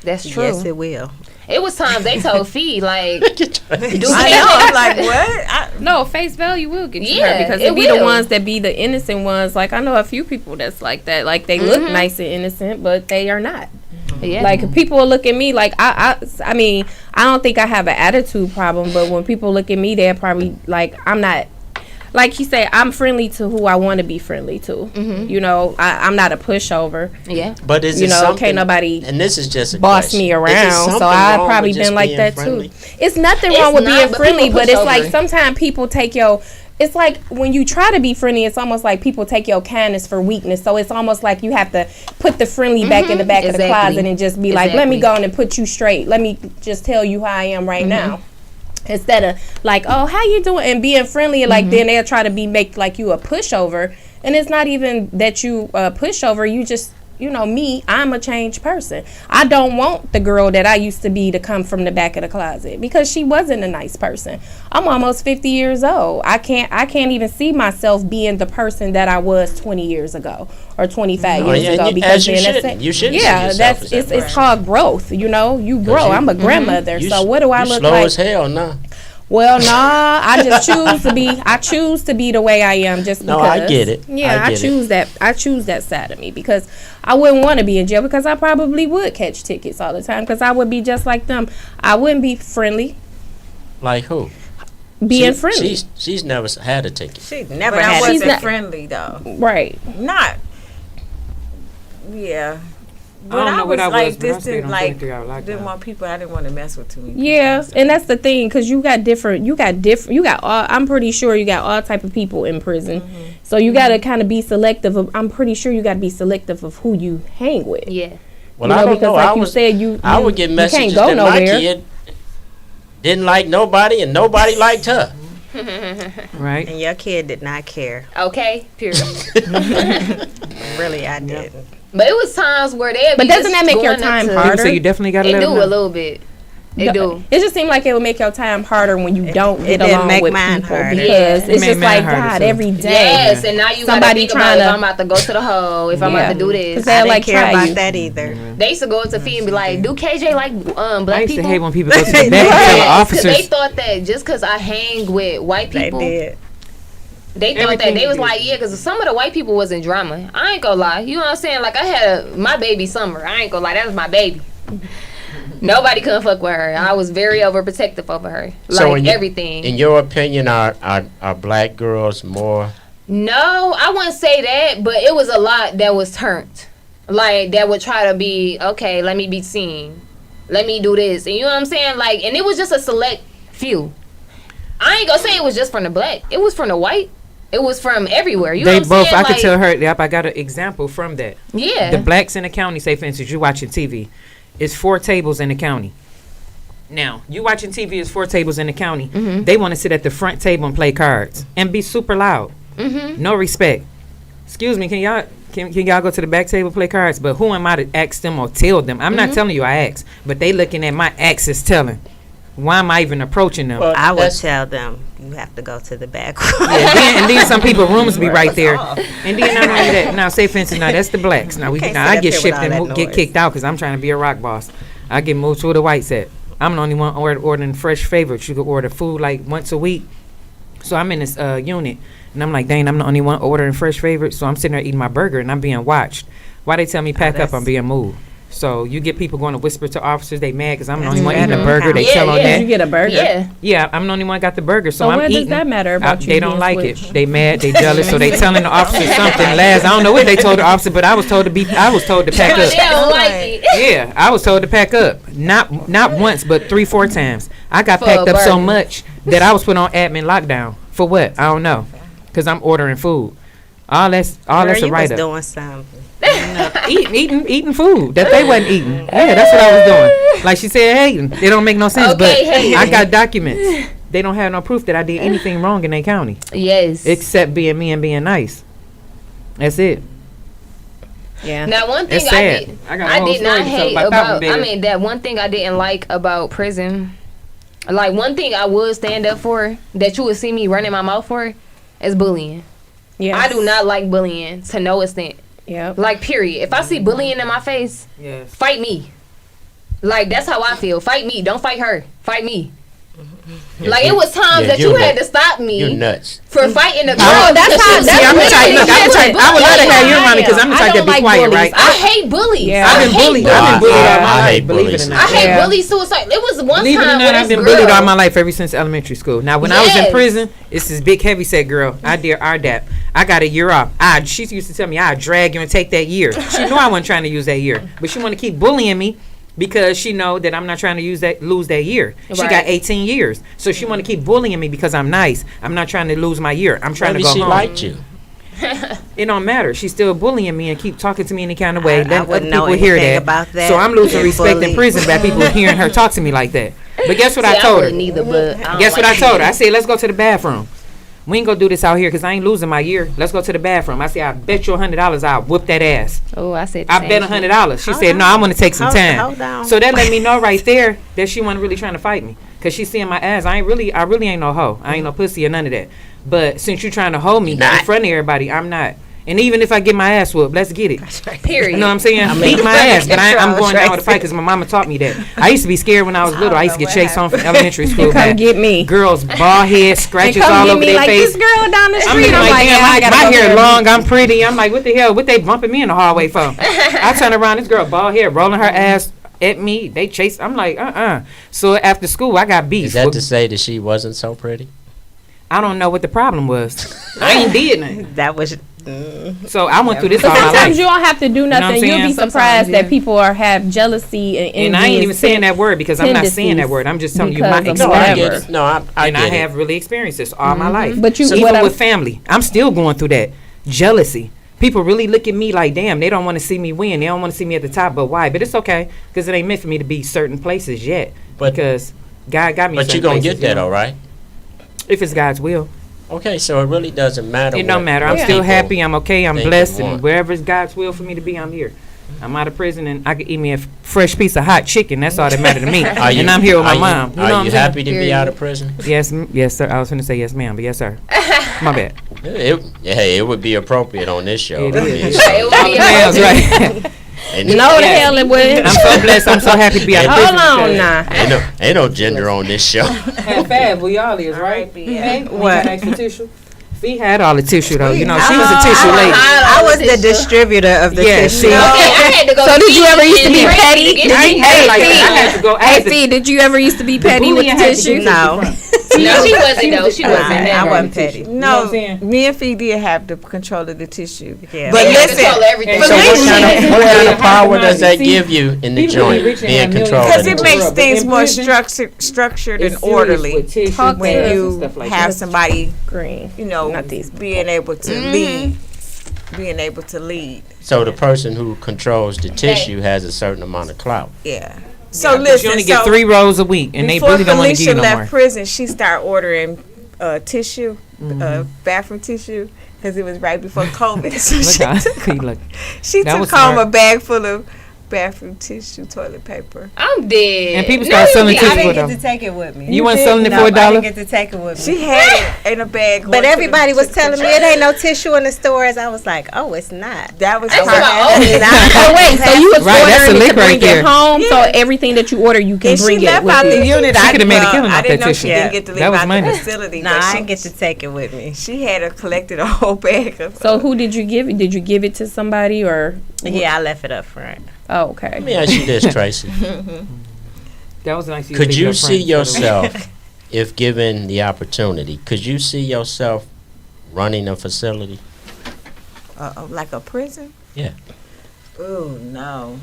That's true. Yes, it will. It was times they told Fee, like, do I know. I'm like, what? No, face value will get you Yeah, hurt because it it be the will. ones that be the innocent ones. Like, I know a few people that's like that. Like, they look Mhm. nice and innocent, but they are not. yeah. Like, people will look at me like I mean, I don't think I have an attitude problem, but when people look at me, they're probably like, I'm not. Like you say, I'm friendly to who I want to be friendly to. Mhm. I'm not a pushover. yeah. but is it Can't something? nobody And this is just a boss question. me Is it around. So something I've wrong probably with just been like being that friendly? too. It's nothing It's wrong with not, being but friendly, people but push it's like over. sometimes people take it's like when you try to be friendly, it's almost like people take your kindness for weakness. So it's almost like you have to put the friendly back in the back of the Exactly. closet and just be like, let me Exactly. go on and put you straight. Let me just tell you how I am right now. Instead of like, oh, how you doing, and being friendly, and like then they'll try to make like you a pushover, and it's not even that you a pushover. You just, me, I'm a changed person. I don't want the girl that I used to be to come from the back of the closet because she wasn't a nice person. I'm almost 50 years old. I can't even see myself being the person that I was 20 years ago or 25 Oh, years yeah, ago and because as you then that's shouldn't. it. You shouldn't see Yeah, yourself that's as that it's person. called growth. You grow. you- I'm a grandmother, You so s- what do I you look slow like? as hell now. Well, nah, I just choose to be. I choose to be the way I am, just No, because. I get it. Yeah, I I get it. choose that. I choose that side of me because I wouldn't want to be in jail because I probably would catch tickets all the time because I would be just like them. I wouldn't be friendly. Like who? Being friendly, She's never had a ticket. She never But I had She's wasn't not- friendly though. right? Not. Yeah. But I don't know what I was, like but I this stayed didn't on like 23-hour lockdown. didn't want people I didn't want to mess with too many. Yeah, and that's the thing, because you got all, I'm pretty sure you got all type of people in prison. So you got to kind of be selective of, I'm pretty sure you got to be selective of who you hang with. Yeah. Well, You know, I don't because know. like you said, I would get you messages can't go that my nowhere. kid didn't like nobody and nobody liked her. Right. And your kid did not care. Okay. Period. Really, I didn't. But it was times where they. But doesn't that make your time harder? So you definitely got to It let do them know. a little bit. It do. It just seemed like it would make your time harder when you don't it get didn't along make with mine people, harder. because It it's made just mine like harder, God too. every day. Yes, and now you gotta Somebody think about trying if to- I'm about to go to the hoe, if I'm about to do this. Because I they didn't like care try about you. that either. They used to go up to Fee and be like, "Do KJ like I black used to people?" hate when people go to the back and Yes, tell 'cause officers. they thought that just because I hang with white They people, did. they thought Everything that they you was do. like, yeah, because some of the white people wasn't drama. I ain't gonna lie. You know what I'm saying? Like, I had my baby Summer. I ain't gonna lie. That was my baby. Nobody couldn't fuck with her. I was very overprotective over her. So Like, in your- everything. In your opinion, are black girls more? No, I wouldn't say that, but it was a lot that was turned. Like, that would try to be, okay, let me be seen. Let me do this. And you know what I'm saying? Like, and it was just a select few. I ain't gonna say it was just from the black. It was from the white. It was from everywhere. You know They what I'm both. saying? I could Like, tell her. Yep, I got an example from that. Yeah. The blacks in the county, say for instance, you watching TV, it's 4 tables in the county. Now you watching TV, it's 4 tables in the county. They want to sit at the front table and play cards and be super loud. No respect. Excuse me, can y'all go to the back table play cards? But who am I to ask them or tell them? I'm not telling you I ask, but they looking at my access telling. Why am I even approaching them? Well, I would that's- tell them, you have to go to the back And then some people rooms be right there. And then not only that, now say for instance, now that's the blacks. Now Can't now sit I up get here shipped with all and that get noise. kicked out because I'm trying to be a rock boss. I get moved to where the whites at. I'm the only one ordering fresh favorites. You could order food like once a week. So I'm in this unit, and I'm like, dang, I'm the only one ordering fresh favorites. So I'm sitting there eating my burger, and I'm being watched. Why they tell me pack up? I'm being moved. So you get people going to whisper to officers. They mad because I'm the only one eating a burger. They Yeah, tell on yeah. that. You get a burger. Yeah. Yeah, I'm the only one got the burger, so So I'm what eating. does that matter about you They don't being like switched? it. They mad. They jealous. So they telling the officer something. Last, I don't know what they told the officer, but I was told to pack They up. don't like it. Yeah, I was told to pack up. Not once, but 3-4 times. I got For packed a up so burger. much that I was put on admin lockdown. For what? I don't know. Cause I'm ordering food. All that's Girl, a you was write up. doing something. Eating food that they wasn't eating. Yeah, that's what I was doing. Like she said, hating. It don't make no sense. Okay, but hating. I got documents. They don't have no proof that I did anything wrong in their county, Yes. except being me and being nice. That's it. Yeah. Now, one thing It's sad. I I got a whole did not story to tell hate about that one, about, I baby. mean, that one thing I didn't like about prison, like, one thing I would stand up for that you would see me running my mouth for is bullying. Yeah. I do not like bullying to no extent. Yep. Like, period. If I see bullying in my face, Yes. fight me. Like, that's how I feel. Fight me. Don't fight her. Fight me. Like, it was times that you had to stop You're me nuts. for fighting the girl. Oh, that's because how- she was that's See, I'm the type. literally Look, I'm the type. I would love to have you around me because I'm the I type that don't be like quiet, bullies. right? I hate bullies. Yeah. I've been bullied. I've been bullied all my I life. hate Believe it bullies. or I not. hate Yeah. bully suicide. It was one Believe it or time not, with I've this been girl. bullied all my life ever since elementary school. Now, when I was in Yes. prison, it's this big heavy set girl. I did RDAP. I got a year off. She used to tell me I'd drag you and take that year. She knew I wasn't trying to use that year, but she want to keep bullying me because she know that I'm not trying to lose that year. She Right. got 18 years, so she want to keep bullying me because I'm nice. I'm not trying to lose my year. I'm trying Maybe to go she home. liked you. It don't matter. She's still bullying me and keep talking to me any kind of way. I Let other wouldn't know people hear anything that. about that. So I'm losing respect in Bully. prison by people hearing her talk to me like that. But guess what See, I told her? wouldn't either, but I don't Guess what like I told her? I said, let's go to the bathroom. We ain't gonna do this out here because I ain't losing my year. Let's go to the bathroom. I said, I bet you $100 I'll whoop that ass. Oh, I said. the I same bet shit. $100. She Hold said, no, on. I'm gonna take some time. Hold on. So that let me know right there that she wasn't really trying to fight me. Cause she seeing my ass. I really ain't no hoe. I ain't no pussy or none of that. But since you trying to hold me in Not. front of everybody, I'm not. And even if I get my ass whooped, let's get it. Period. You know what I'm saying? Beat my ass, but I'm going down with a fight because my mama taught me that. I used to be scared when I was little. I used to get chased home from elementary school. Come by get me. girls, bald head, scratches Come all get over me their like face. this girl down the I'm street. looking I'm like, like, damn, I gotta my go hair there. long, I'm pretty. I'm like, what the hell? What they bumping me in the hallway for? I turn around, this girl, bald hair, rolling her ass at me. They chase. I'm like, So after school, I got beef. Is that to say that she wasn't so pretty? I don't know what the problem was. I ain't did nothing. That was So I went through this But all my sometimes life. you don't have to do what I'm nothing. You'll saying? be Sometimes, surprised yeah. that people have jealousy and envy. And I ain't even saying that word because I'm not saying that tendencies word. I'm just telling you my because of No, I experience. get it. No, I And get I it. have really experienced this all my life. But you- even what I'm- with family, I'm still going through that jealousy. People really look at me like, damn, they don't want to see me win. They don't want to see me at the top. But why? But it's okay because it ain't meant for me to be certain places yet. But- because God got me. But certain you're gonna places, get that, you know? all right? If it's God's will. Okay, so it really doesn't matter. It don't what matter. I'm Yeah. still people happy. I'm okay. I'm think blessed. and And want. wherever it's God's will for me to be, I'm here. I'm out of prison and I can eat me a fresh piece of hot chicken. That's all that matters to me. Are you- And I'm here with my are you- mom. You know what Are I'm you saying? happy to be out of prison? Yes, yes, sir. I was going to say yes, ma'am, but yes, sir. My bad. Hey, it would be appropriate on this show. It I mean, is. so- It would be Ma'am's right. ain't- No, the Yeah. hell it wouldn't. I'm so blessed. I'm so happy to be out of prison. Hold on because- now. Ain't no gender on this show. Half fab, we all is, right? Hey, What? extra tissue? We had all the tissue though. You know, she I was a was- tissue lady. I was the distributor of the Yeah, tissue. see. Okay, I had to go. So did you ever used to be and petty? get Did I you- ain't had like Hey, that. I had to go. I Hey, had to, Fee, did you ever used to be the petty with bullying the had to tissue? get to the No. front. No, she wasn't though. She I wasn't. I never. wasn't petty. You know what I'm No, saying? me and Fee did have the control of the tissue. Yeah. But They had to listen, control everything. So what kind of power does that See, give you in the people be joint, rich and being have millions controlled? because in it the makes world, but things in more prison, structured it's and serious orderly with tissue, Talk when gloves, and you stuff like have that. somebody, Green. you know, Not these being able to lead. Being able to lead. So the person who controls the tissue has a certain amount of clout. Yeah. So But listen, you only so get 3 rolls a week, and they before really don't want to give Felicia you no left more. prison, she started ordering tissue, Mm-hmm. bathroom tissue, because it was right before COVID. So Look she how took, he look. she That took was home smart. a bag full of bathroom tissue, toilet paper. I'm dead. And people No, start selling you I tissue didn't for get them. to take it with me. You wasn't selling it No, for I $1? didn't get to take it with me. She had it in a bag. But going to everybody the- was to the telling me it ain't no tissue in the stores. I was like, oh, it's not. That was That's part my of old. it. So wait, so you was Right, that's a ordering it lick to bring right there. it home, so everything that you order, you can And she bring it left with out the you. unit. She coulda made a killing I off didn't that know tissue. she didn't get to leave That was out money. the facility. No, but I she- didn't get to take it with me. She had collected a whole bag of. So who did you give it? Did you give it to somebody or? Yeah, I left it up front. Oh, okay. Let me ask you this, Tracy. That was nice. of Could to you your see friends for the- yourself, if given the opportunity, could you see yourself running a facility? Like a prison? Yeah. Oh no.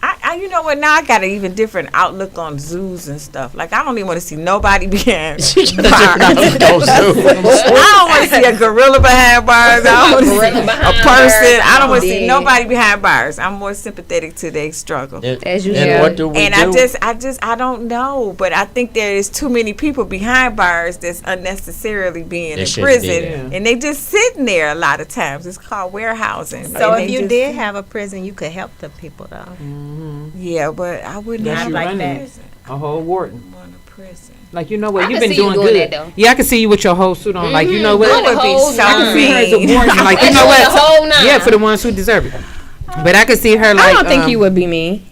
I you know what, now I got an even different outlook on zoos and stuff. Like I don't even want to see nobody behind bars. I don't want to see a gorilla behind bars. I don't want to see Gorilla a behind person. bars. I don't want to see Dead. nobody behind bars. I'm more sympathetic to their struggle. As you Then should. what do we And do? I don't know, but I think there is too many people behind bars that's unnecessarily being They in shouldn't be prison, there. and they just sitting there a lot of times. It's called warehousing. So And if they you just- did have a prison, you could help the people though. yeah, but I wouldn't Yes, have you like run that. it. A whole warden. want a prison. Like, you know what? I You've can been see you doing doing good. that, though. Yeah, I can see you with your whole suit on. Like, you know what? That would be whole so nine. I can see her as a mean. warden. Like, you And know doing the what? whole nine. Yeah, for the ones who deserve it. But I can see her like I don't think you would be me.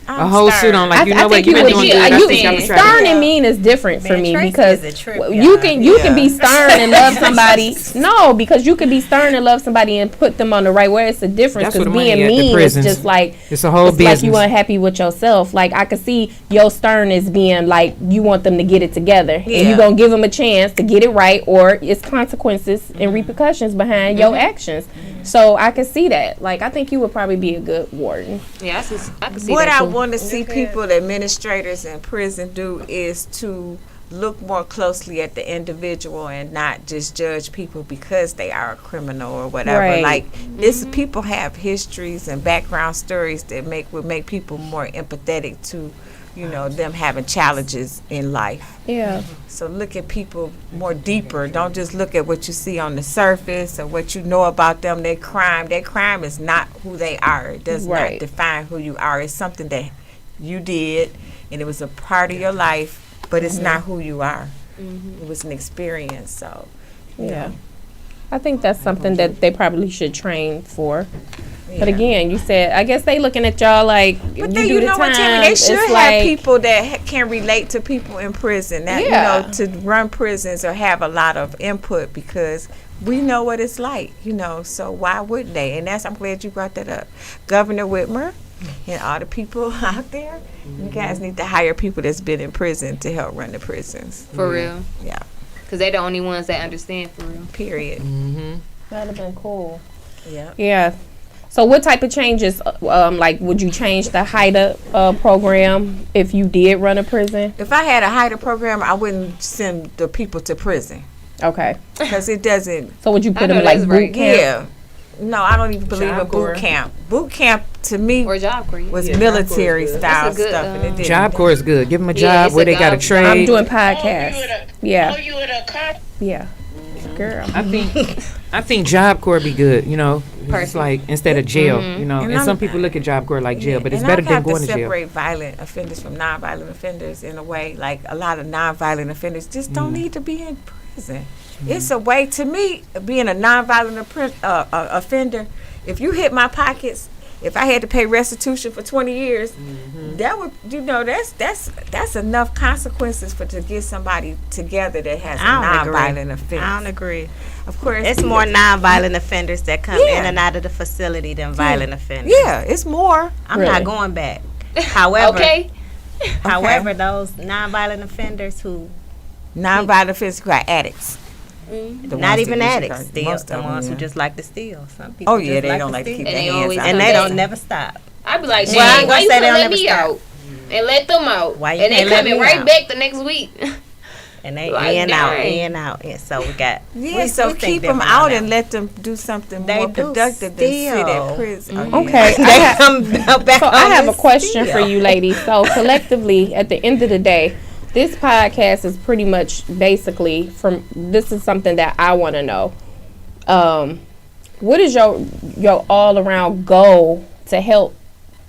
a whole suit on. Like, you know what? You've been doing you- good. I you- think I'm gonna try Stern to. and mean is different for Man, me Tracy because is a trip, you y'all. can be stern and love somebody. No, because you can be stern and love somebody and put them on the right way. It's a difference That's where because the money being at, the mean is prisons. just like It's a whole it's business. like you unhappy with yourself. Like I could see your stern as being like you want them to get it together and Yeah. you gonna give them a chance to get it right, or it's consequences and repercussions behind your actions. So I could see that. Like I think you would probably be a good warden. Yeah, I can see What that I too. want to see people, administrators in prison, do is to look more closely at the individual and not just judge people because they are a criminal or whatever. Right. Like this, people have histories and background stories that would make people more empathetic to, you know, them having challenges in life. Yeah. So look at people more deeper. Don't just look at what you see on the surface or what you know about them. Their crime is not who they are. It does Right. not define who you are. It's something that you did, and it was a part of your life, but it's not who you are. It was an experience. So Yeah. I think that's something that they probably should train for. But yeah. again, you said I guess they looking at y'all like But then do you the know what, time, Tammy? They it's should have like- people that can relate to people in prison. That Yeah. you know, to run prisons or have a lot of input because we know what it's like. You know, so why wouldn't they? And I'm glad you brought that up, Governor Whitmer, and all the people out there. You guys need to hire people that's been in prison to help run the prisons. For real. Yeah. Because they the only ones that understand for real. Period. That'd have been cool. Yeah. Yeah. So what type of changes, like, would you change the HYTA program if you did run a prison? If I had a HYTA program, I wouldn't send the people to prison Okay. because it doesn't. So would you put I them in know like that's boot right. camp? Yeah. No, I don't even believe in Job Corps. boot camp. Boot camp to me Or Job Corps. was Yeah, Job military Corps is good. style That's a good, stuff, and it didn't. Job Corps is good. Give them a Yeah, job it's where a they got a job. trade. I'm doing Oh, podcasts. Yeah. you at a car? Yeah. Girl. I think Job Corps be good. You know, it's like instead of jail. You know, and some people look at Job Corps like jail, but it's and better I than have going to to jail. separate violent offenders from non-violent offenders in a way. Like a lot of non-violent offenders just don't need to be in prison. It's a way to me being a non-violent offender. If you hit my pockets, if I had to pay restitution for 20 years, that would that's enough consequences to get somebody together that has a non-violent offense. I don't agree. Of course, It's more non-violent offenders that come in and out of the facility than violent offenders. Yeah, it's more. I'm Really? not going back. However, Okay. however, those non-violent offenders who Non-violent offenders who are addicts. The not ones even that addicts, usually steal, most the of them, ones who yeah. just like to steal. Some people Oh yeah, just they like don't to like to steal. keep And their they hands always out. And come they back. don't never stop. I'd be like, Well, I ain't dang, why gonna you say they couldn't don't let never me stop. out and let them out? Why you And they can't let coming me right out? back the next week. And they Like, in out, dang. in out. And so we got Yeah, we so think keep them different out on and that. let them do something They more do productive than sit steal. at prison. Oh, yeah. Okay. I They have- come back So home I have a and question steal. for you, ladies. So collectively, at the end of the day, this podcast is pretty much basically this is something that I want to know. What is your all around goal to help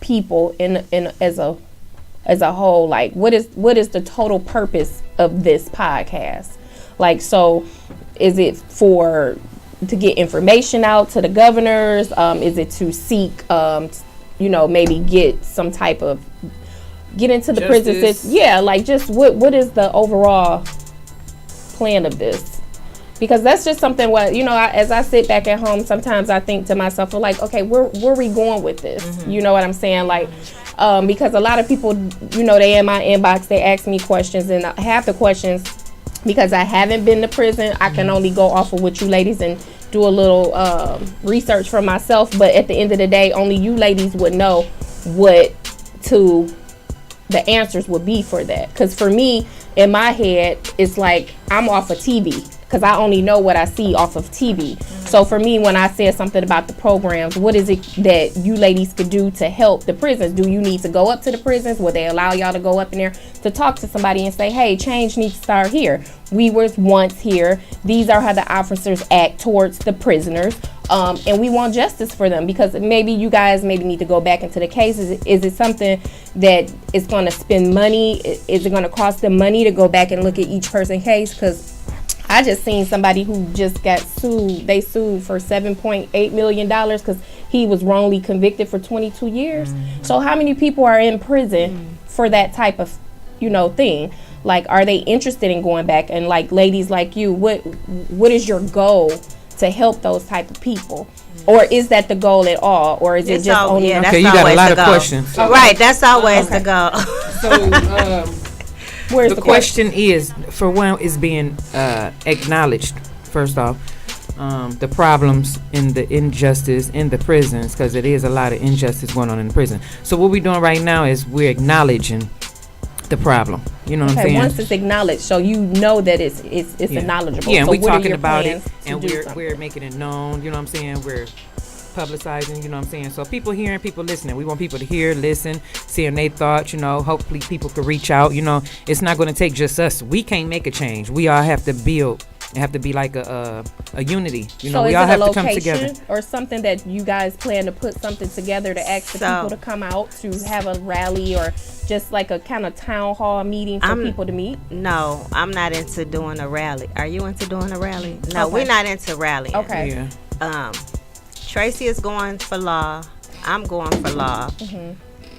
people in as a whole? Like, what is the total purpose of this podcast? Like, so is it to get information out to the governors? Is it to seek, maybe get some type of get into the prison Justice. system? Yeah, like just what is the overall plan of this? Because that's just something as I sit back at home, sometimes I think to myself, like, okay, where are we going with this? You know what I'm saying? Like, because a lot of people, they in my inbox, they ask me questions, and half the questions, because I haven't been to prison, I can only go off of what you ladies and do a little research for myself. But at the end of the day, only you ladies would know what the answers would be for that. Because for me, in my head, it's like I'm off of TV. Because I only know what I see off of TV. So for me, when I said something about the programs, what is it that you ladies could do to help the prisons? Do you need to go up to the prisons? Will they allow y'all to go up in there to talk to somebody and say, hey, change needs to start here. We were once here. These are how the officers act towards the prisoners. And we want justice for them, because maybe you guys need to go back into the cases. Is it something that is going to spend money? Is it going to cost them money to go back and look at each person's case? Because I just seen somebody who just got sued. They sued for $7.8 million because he was wrongly convicted for 22 years. So how many people are in prison for that type of, thing? Like, are they interested in going back? And like, ladies like you, what is your goal to help those type of people? Or is that the goal at all? Or is it just only? Yeah, that's Okay, you got a always lot the of goal. questions. Right, that's always the goal. So Where's the question is, for one, is being acknowledged. First off, the problems in the injustice in the prisons, because it is a lot of injustice going on in the prison. So what we're doing right now is we're acknowledging the problem. You know what I'm Okay, saying? once it's acknowledged, so you know that it's acknowledgeable. Yeah, and so we're what are talking your about it, plans to and do we're something? making it known. You know what I'm saying? We're publicizing. You know what I'm saying? So people hearing, people listening. We want people to hear, listen, seeing their thoughts. Hopefully people could reach out. It's not going to take just us. We can't make a change. We all have to build. It have to be like a unity. So we is all it have a to come together. location or something that you guys plan to put something together to ask the people to come out to have a rally, or just like a kind of town hall meeting for people to meet? No, I'm not into doing a rally. Are you into doing a rally? No, Okay. we're not into rallying. Okay. Yeah. Tracy is going for law. I'm going for law.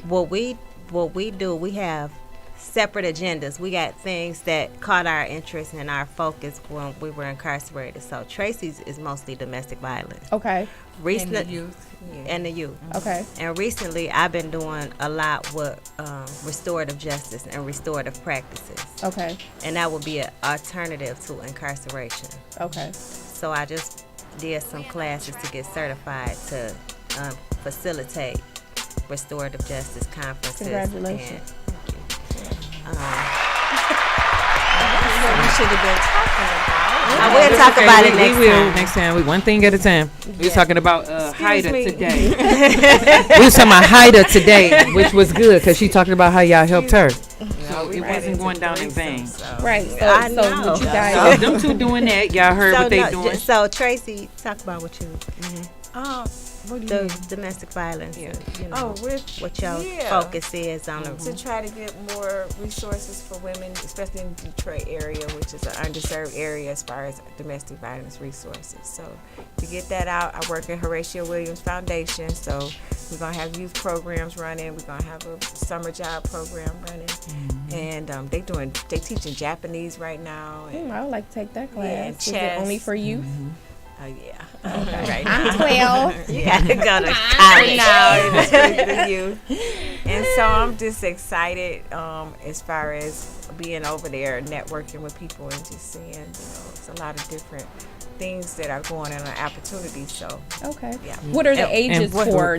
What we do, we have separate agendas. We got things that caught our interest and our focus when we were incarcerated. So Tracy's is mostly domestic violence. Okay. Recently, And the youth. Yeah. and the youth. Okay. And recently, I've been doing a lot with restorative justice and restorative practices. Okay. And that would be an alternative to incarceration. Okay. So I just did some classes to get certified to facilitate restorative justice conferences. Congratulations. We should have been talking about. We'll talk about it next We will time. next time. One thing at a time. We was talking about HYTA me. today. We was talking about HYTA today, which was good because she talked about how y'all helped her. So it wasn't going down in vain. Right. So, I so know. would you guys? Them two doing that. Y'all heard what they doing. So Tracy, talk about what you What do you the mean? domestic violence. Yeah. And, you know, With what your focus is on to try to get more resources for women, especially in the Detroit area, which is an underserved area as far as domestic violence resources. So to get that out, I work at Horatio Williams Foundation. So we're gonna have youth programs running. We're gonna have a summer job program running, and they teaching Japanese right now. And, I would like to take that class. and Is it chess. only for you? oh yeah, right I'm now. 12. You gotta go to I college. know, it's for the youth. And so I'm just excited as far as being over there, networking with people, and just seeing, it's a lot of different things that are going on and opportunities. So Okay. yeah. What are the And ages what- for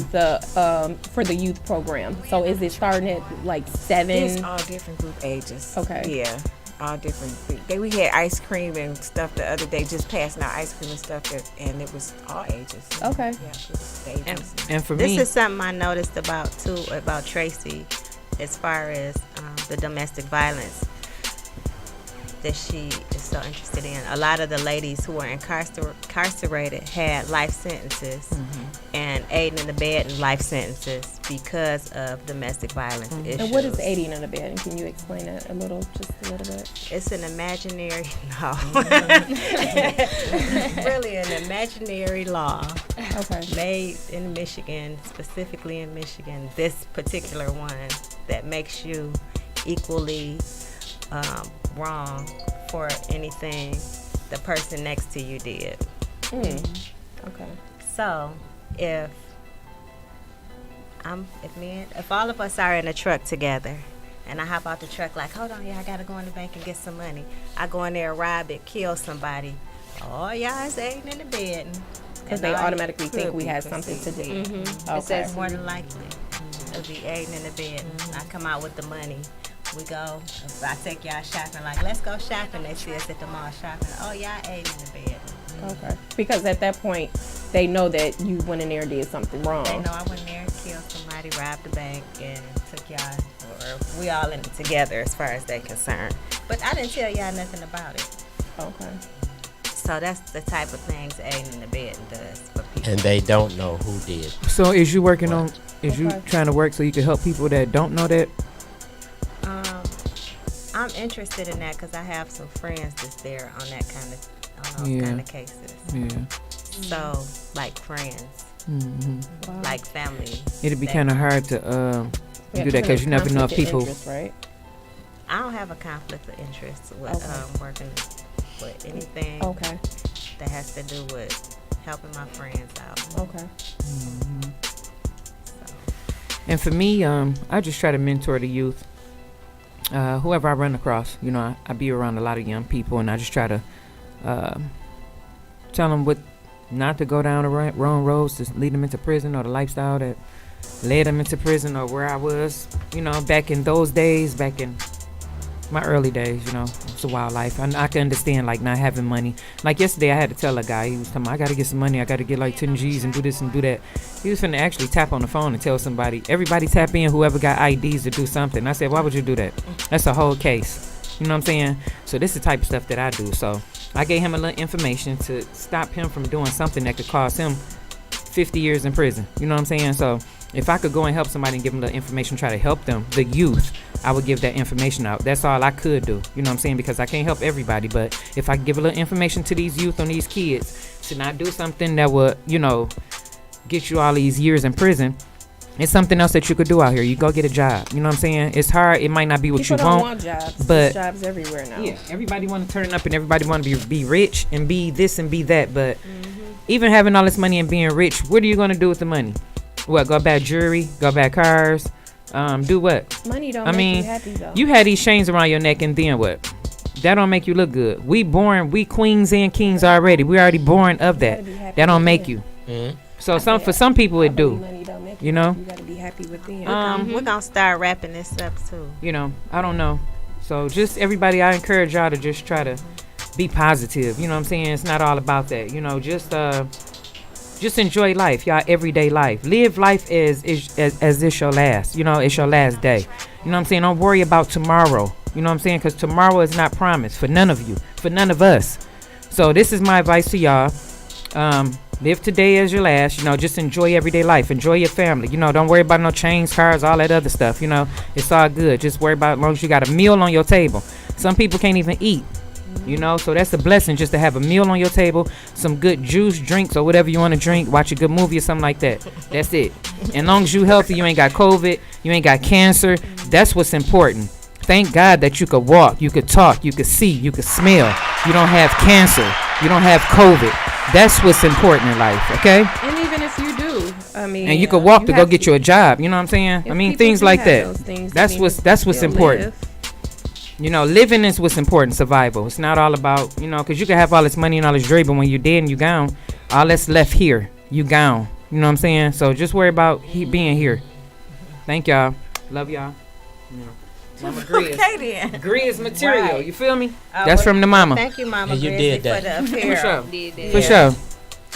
the youth program? So is it starting at like 7? It's all different group ages. Okay. Yeah. All different. We had ice cream and stuff the other day, just passing out ice cream and stuff, and it was all ages. Okay. Yeah, it was ages. And for This me, is something I noticed about Tracy, as far as the domestic violence that she is so interested in. A lot of the ladies who were incarcerated had life sentences and aiding and abetting life sentences because of domestic violence issues. And what is aiding and abetting? Can you explain that just a little bit? It's an imaginary really an imaginary law Okay. made in Michigan, specifically in Michigan, this particular one that makes you equally wrong for anything the person next to you did. Okay. So if all of us are in a truck together, and I hop out the truck like, hold on, I gotta go in the bank and get some money. I go in there, rob it, kill somebody. Oh, y'all is aiding in the bed. Because they automatically think we had something to do. It Okay. says more than likely it'll be aiding in the bed. I come out with the money. We go. If I take y'all shopping, like, let's go shopping. They see us at the mall shopping. Oh, y'all aiding in the bed. Okay. Because at that point, they know that you went in there and did something wrong. They know I went in there and killed somebody, robbed the bank, and took y'all, or we all in it together as far as they're concerned. But I didn't tell y'all nothing about it. Okay. So that's the type of things aiding in the bed does for people. And they don't know who did. so is you working on? Is you Okay. trying to work so you can help people that don't know that? I'm interested in that because I have some friends that's there on that kind of Yeah. kind of cases. Yeah. So like friends, Wow. like family. It'd be that- kind of hard to Yeah, do that because you never know if conflict of people. interest, right? I don't have a conflict of interest with Okay. working with anything Okay. that has to do with helping my friends out. Okay. And for me, I just try to mentor the youth. Whoever I run across, I be around a lot of young people, and I just try to tell them what not to go down the wrong roads to lead them into prison, or the lifestyle that led them into prison, or where I was, back in those days, back in my early days. It's a wild life. I can understand like not having money. Like yesterday, I had to tell a guy, he was telling me, I gotta get some money, I gotta get like 10 G's and do this and do that. He was finna actually tap on the phone and tell somebody, everybody tap in, whoever got IDs to do something. I said, why would you do that? That's a whole case. You know what I'm saying? So this is the type of stuff that I do. So I gave him a little information to stop him from doing something that could cost him 50 years in prison. You know what I'm saying? So if I could go and help somebody and give them the information, try to help them, the youth, I would give that information out. That's all I could do. You know what I'm saying? Because I can't help everybody. But if I give a little information to these youth on these kids to not do something that would, get you all these years in prison, it's something else that you could do out here. You go get a job. You know what I'm saying? It's hard. It might not be what People you don't want. want jobs. but- There's jobs everywhere now. Yeah, everybody want to turn up and everybody want to be rich and be this and be that. But even having all this money and being rich, what are you going to do with the money? What, go buy jewelry, go buy cars, do what? Money don't I make mean, you happy though. You had these chains around your neck and then what? That don't make you look good. We queens and kings already. We already born of that. That don't make you. Mhm. So for some people it do. You know. You gotta be happy with them. We're gonna start wrapping this up too. You know, I don't know. So just everybody, I encourage y'all to just try to be positive. You know what I'm saying? It's not all about that. You know, just enjoy life, y'all, everyday life. Live life as it's your last. You know, it's your last day. You know what I'm saying? Don't worry about tomorrow. You know what I'm saying? Because tomorrow is not promised for none of you, for none of us. So this is my advice to y'all. Live today as your last. You know, just enjoy everyday life. Enjoy your family. You know, don't worry about no chains, cars, all that other stuff. You know, it's all good. Just worry about as long as you got a meal on your table. Some people can't even eat. You know, so that's a blessing just to have a meal on your table, some good juice, drinks, or whatever you want to drink, watch a good movie or something like that. That's it. And as long as you healthy, you ain't got COVID, you ain't got cancer. That's what's important. Thank God that you could walk, you could talk, you could see, you could smell. You don't have cancer. You don't have COVID. That's what's important in life, okay? And even if you do, I mean, And you could walk to go get you a job. You know what I'm saying? I mean, things like that. That's what's important. You know, living is what's important, survival. It's not all about, you know, because you can have all this money and all this jewelry, but when you're dead and you gone, all that's left here, you gone. You know what I'm saying? So just worry about being here. Thank y'all. Love y'all. Mama Grizz. Okay then. Grizz material. You feel me? That's from the mama. Thank you, Mama. And you Grizzly, did that. for the apparel. For sure.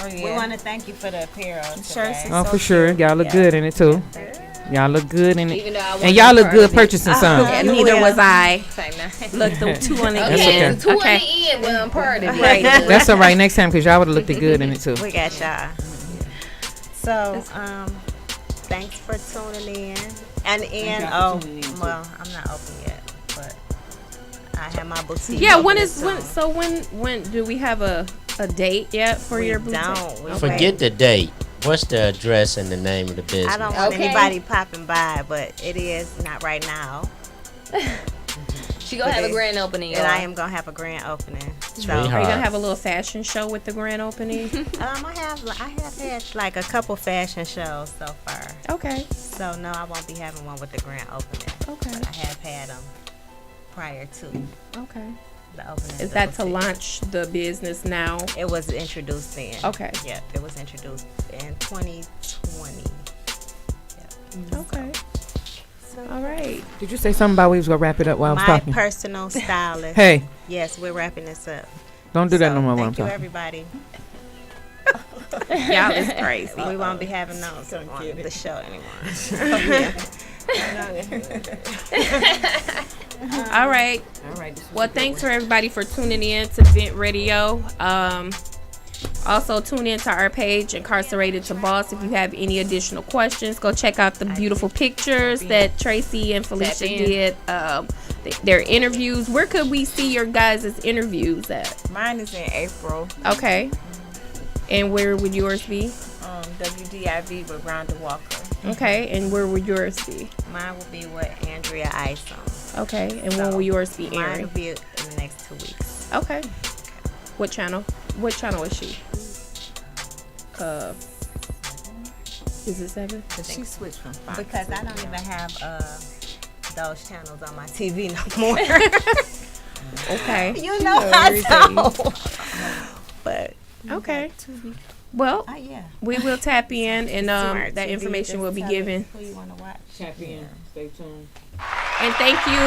Oh, We yeah. want to thank you for the apparel. Shirts Today. is Oh, so for sure. Y'all look good in it, too. Y'all look good in it. Even though I And y'all look good purchasing some. And neither was I. something. Look, the two on the That's Okay, okay. two Okay. on the end, but I'm part of it. Right. That's all right next time because y'all would have looked good in it, too. We got y'all. So, thanks for tuning in. And y'all for tuning in, too. well, I'm not open yet, but I have my boutique. Yeah, open when soon. when do we have a date yet for your boutique? Don't. We Forget wait. the date. What's the address and the name of the business? I don't want Okay. anybody popping by, but it is not right now. She gonna have a grand opening, And y'all. I am gonna have a grand opening. So, Sweetheart. Are you gonna have a little fashion show with the grand opening? I have had like a couple fashion shows so far. Okay. So no, I won't be having one with the grand opening. Okay. But I have had them prior to Okay. the opening. of Is the that to boutique. launch the business now? It was introduced then. Okay. Yep, it was introduced in 2020. Yep. Okay. All right. Did you say something about we was going to wrap it up while I was My talking? personal stylist. Hey, Yes, we're wrapping this up. don't do that So, no more while I'm Thank you, talking. everybody. Y'all is crazy. We won't be having those on the show anymore. All right. All right. this was Well, a good thanks one. for everybody for tuning in to Vent Radio. Also, tune in to our page, Incarcerated to Boss. If you have any additional questions, go check out the beautiful pictures that Tracy and Felicia Tap in. did. Their interviews. Where could we see your guys' interviews at? Mine is in April. Okay. And where would yours be? WDIV with Rhonda Walker. Okay. And where would yours be? Mine will be with Andrea Isom. Okay. And when will yours be Mine will airing? be in the next 2 weeks. Okay. What channel? What channel is she? Is it 7? She switched from Fox. Because I don't even have those channels on my TV no more. Okay. You know I don't. But Okay. Well, yeah. we will tap in, and Smart that TV, information just will be tell given. us Who you want to watch? Tap in. Stay tuned. And thank you,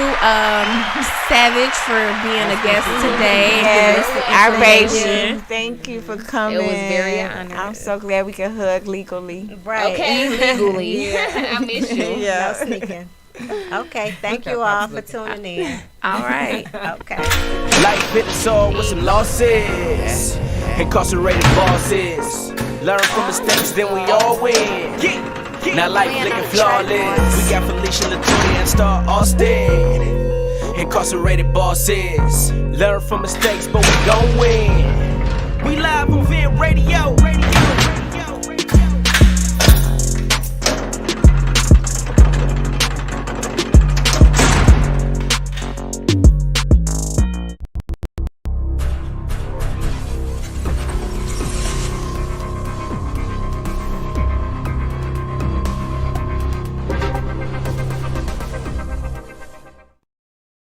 Savage, for being a guest today. Yes, Giving us the our information. baby. Thank you for coming. It was very honored. I'm so glad we can hug legally. Right. Okay, legally. I miss you. No sneaking. Okay. Thank you all for tuning in. All right. Okay. Life hit us all with some losses. Incarcerated bosses. Learn from mistakes, then we all win. Now life looking flawless. We got Felicia, Latoya, and Star Austin. Incarcerated bosses. Learn from mistakes, but we gon' win. We live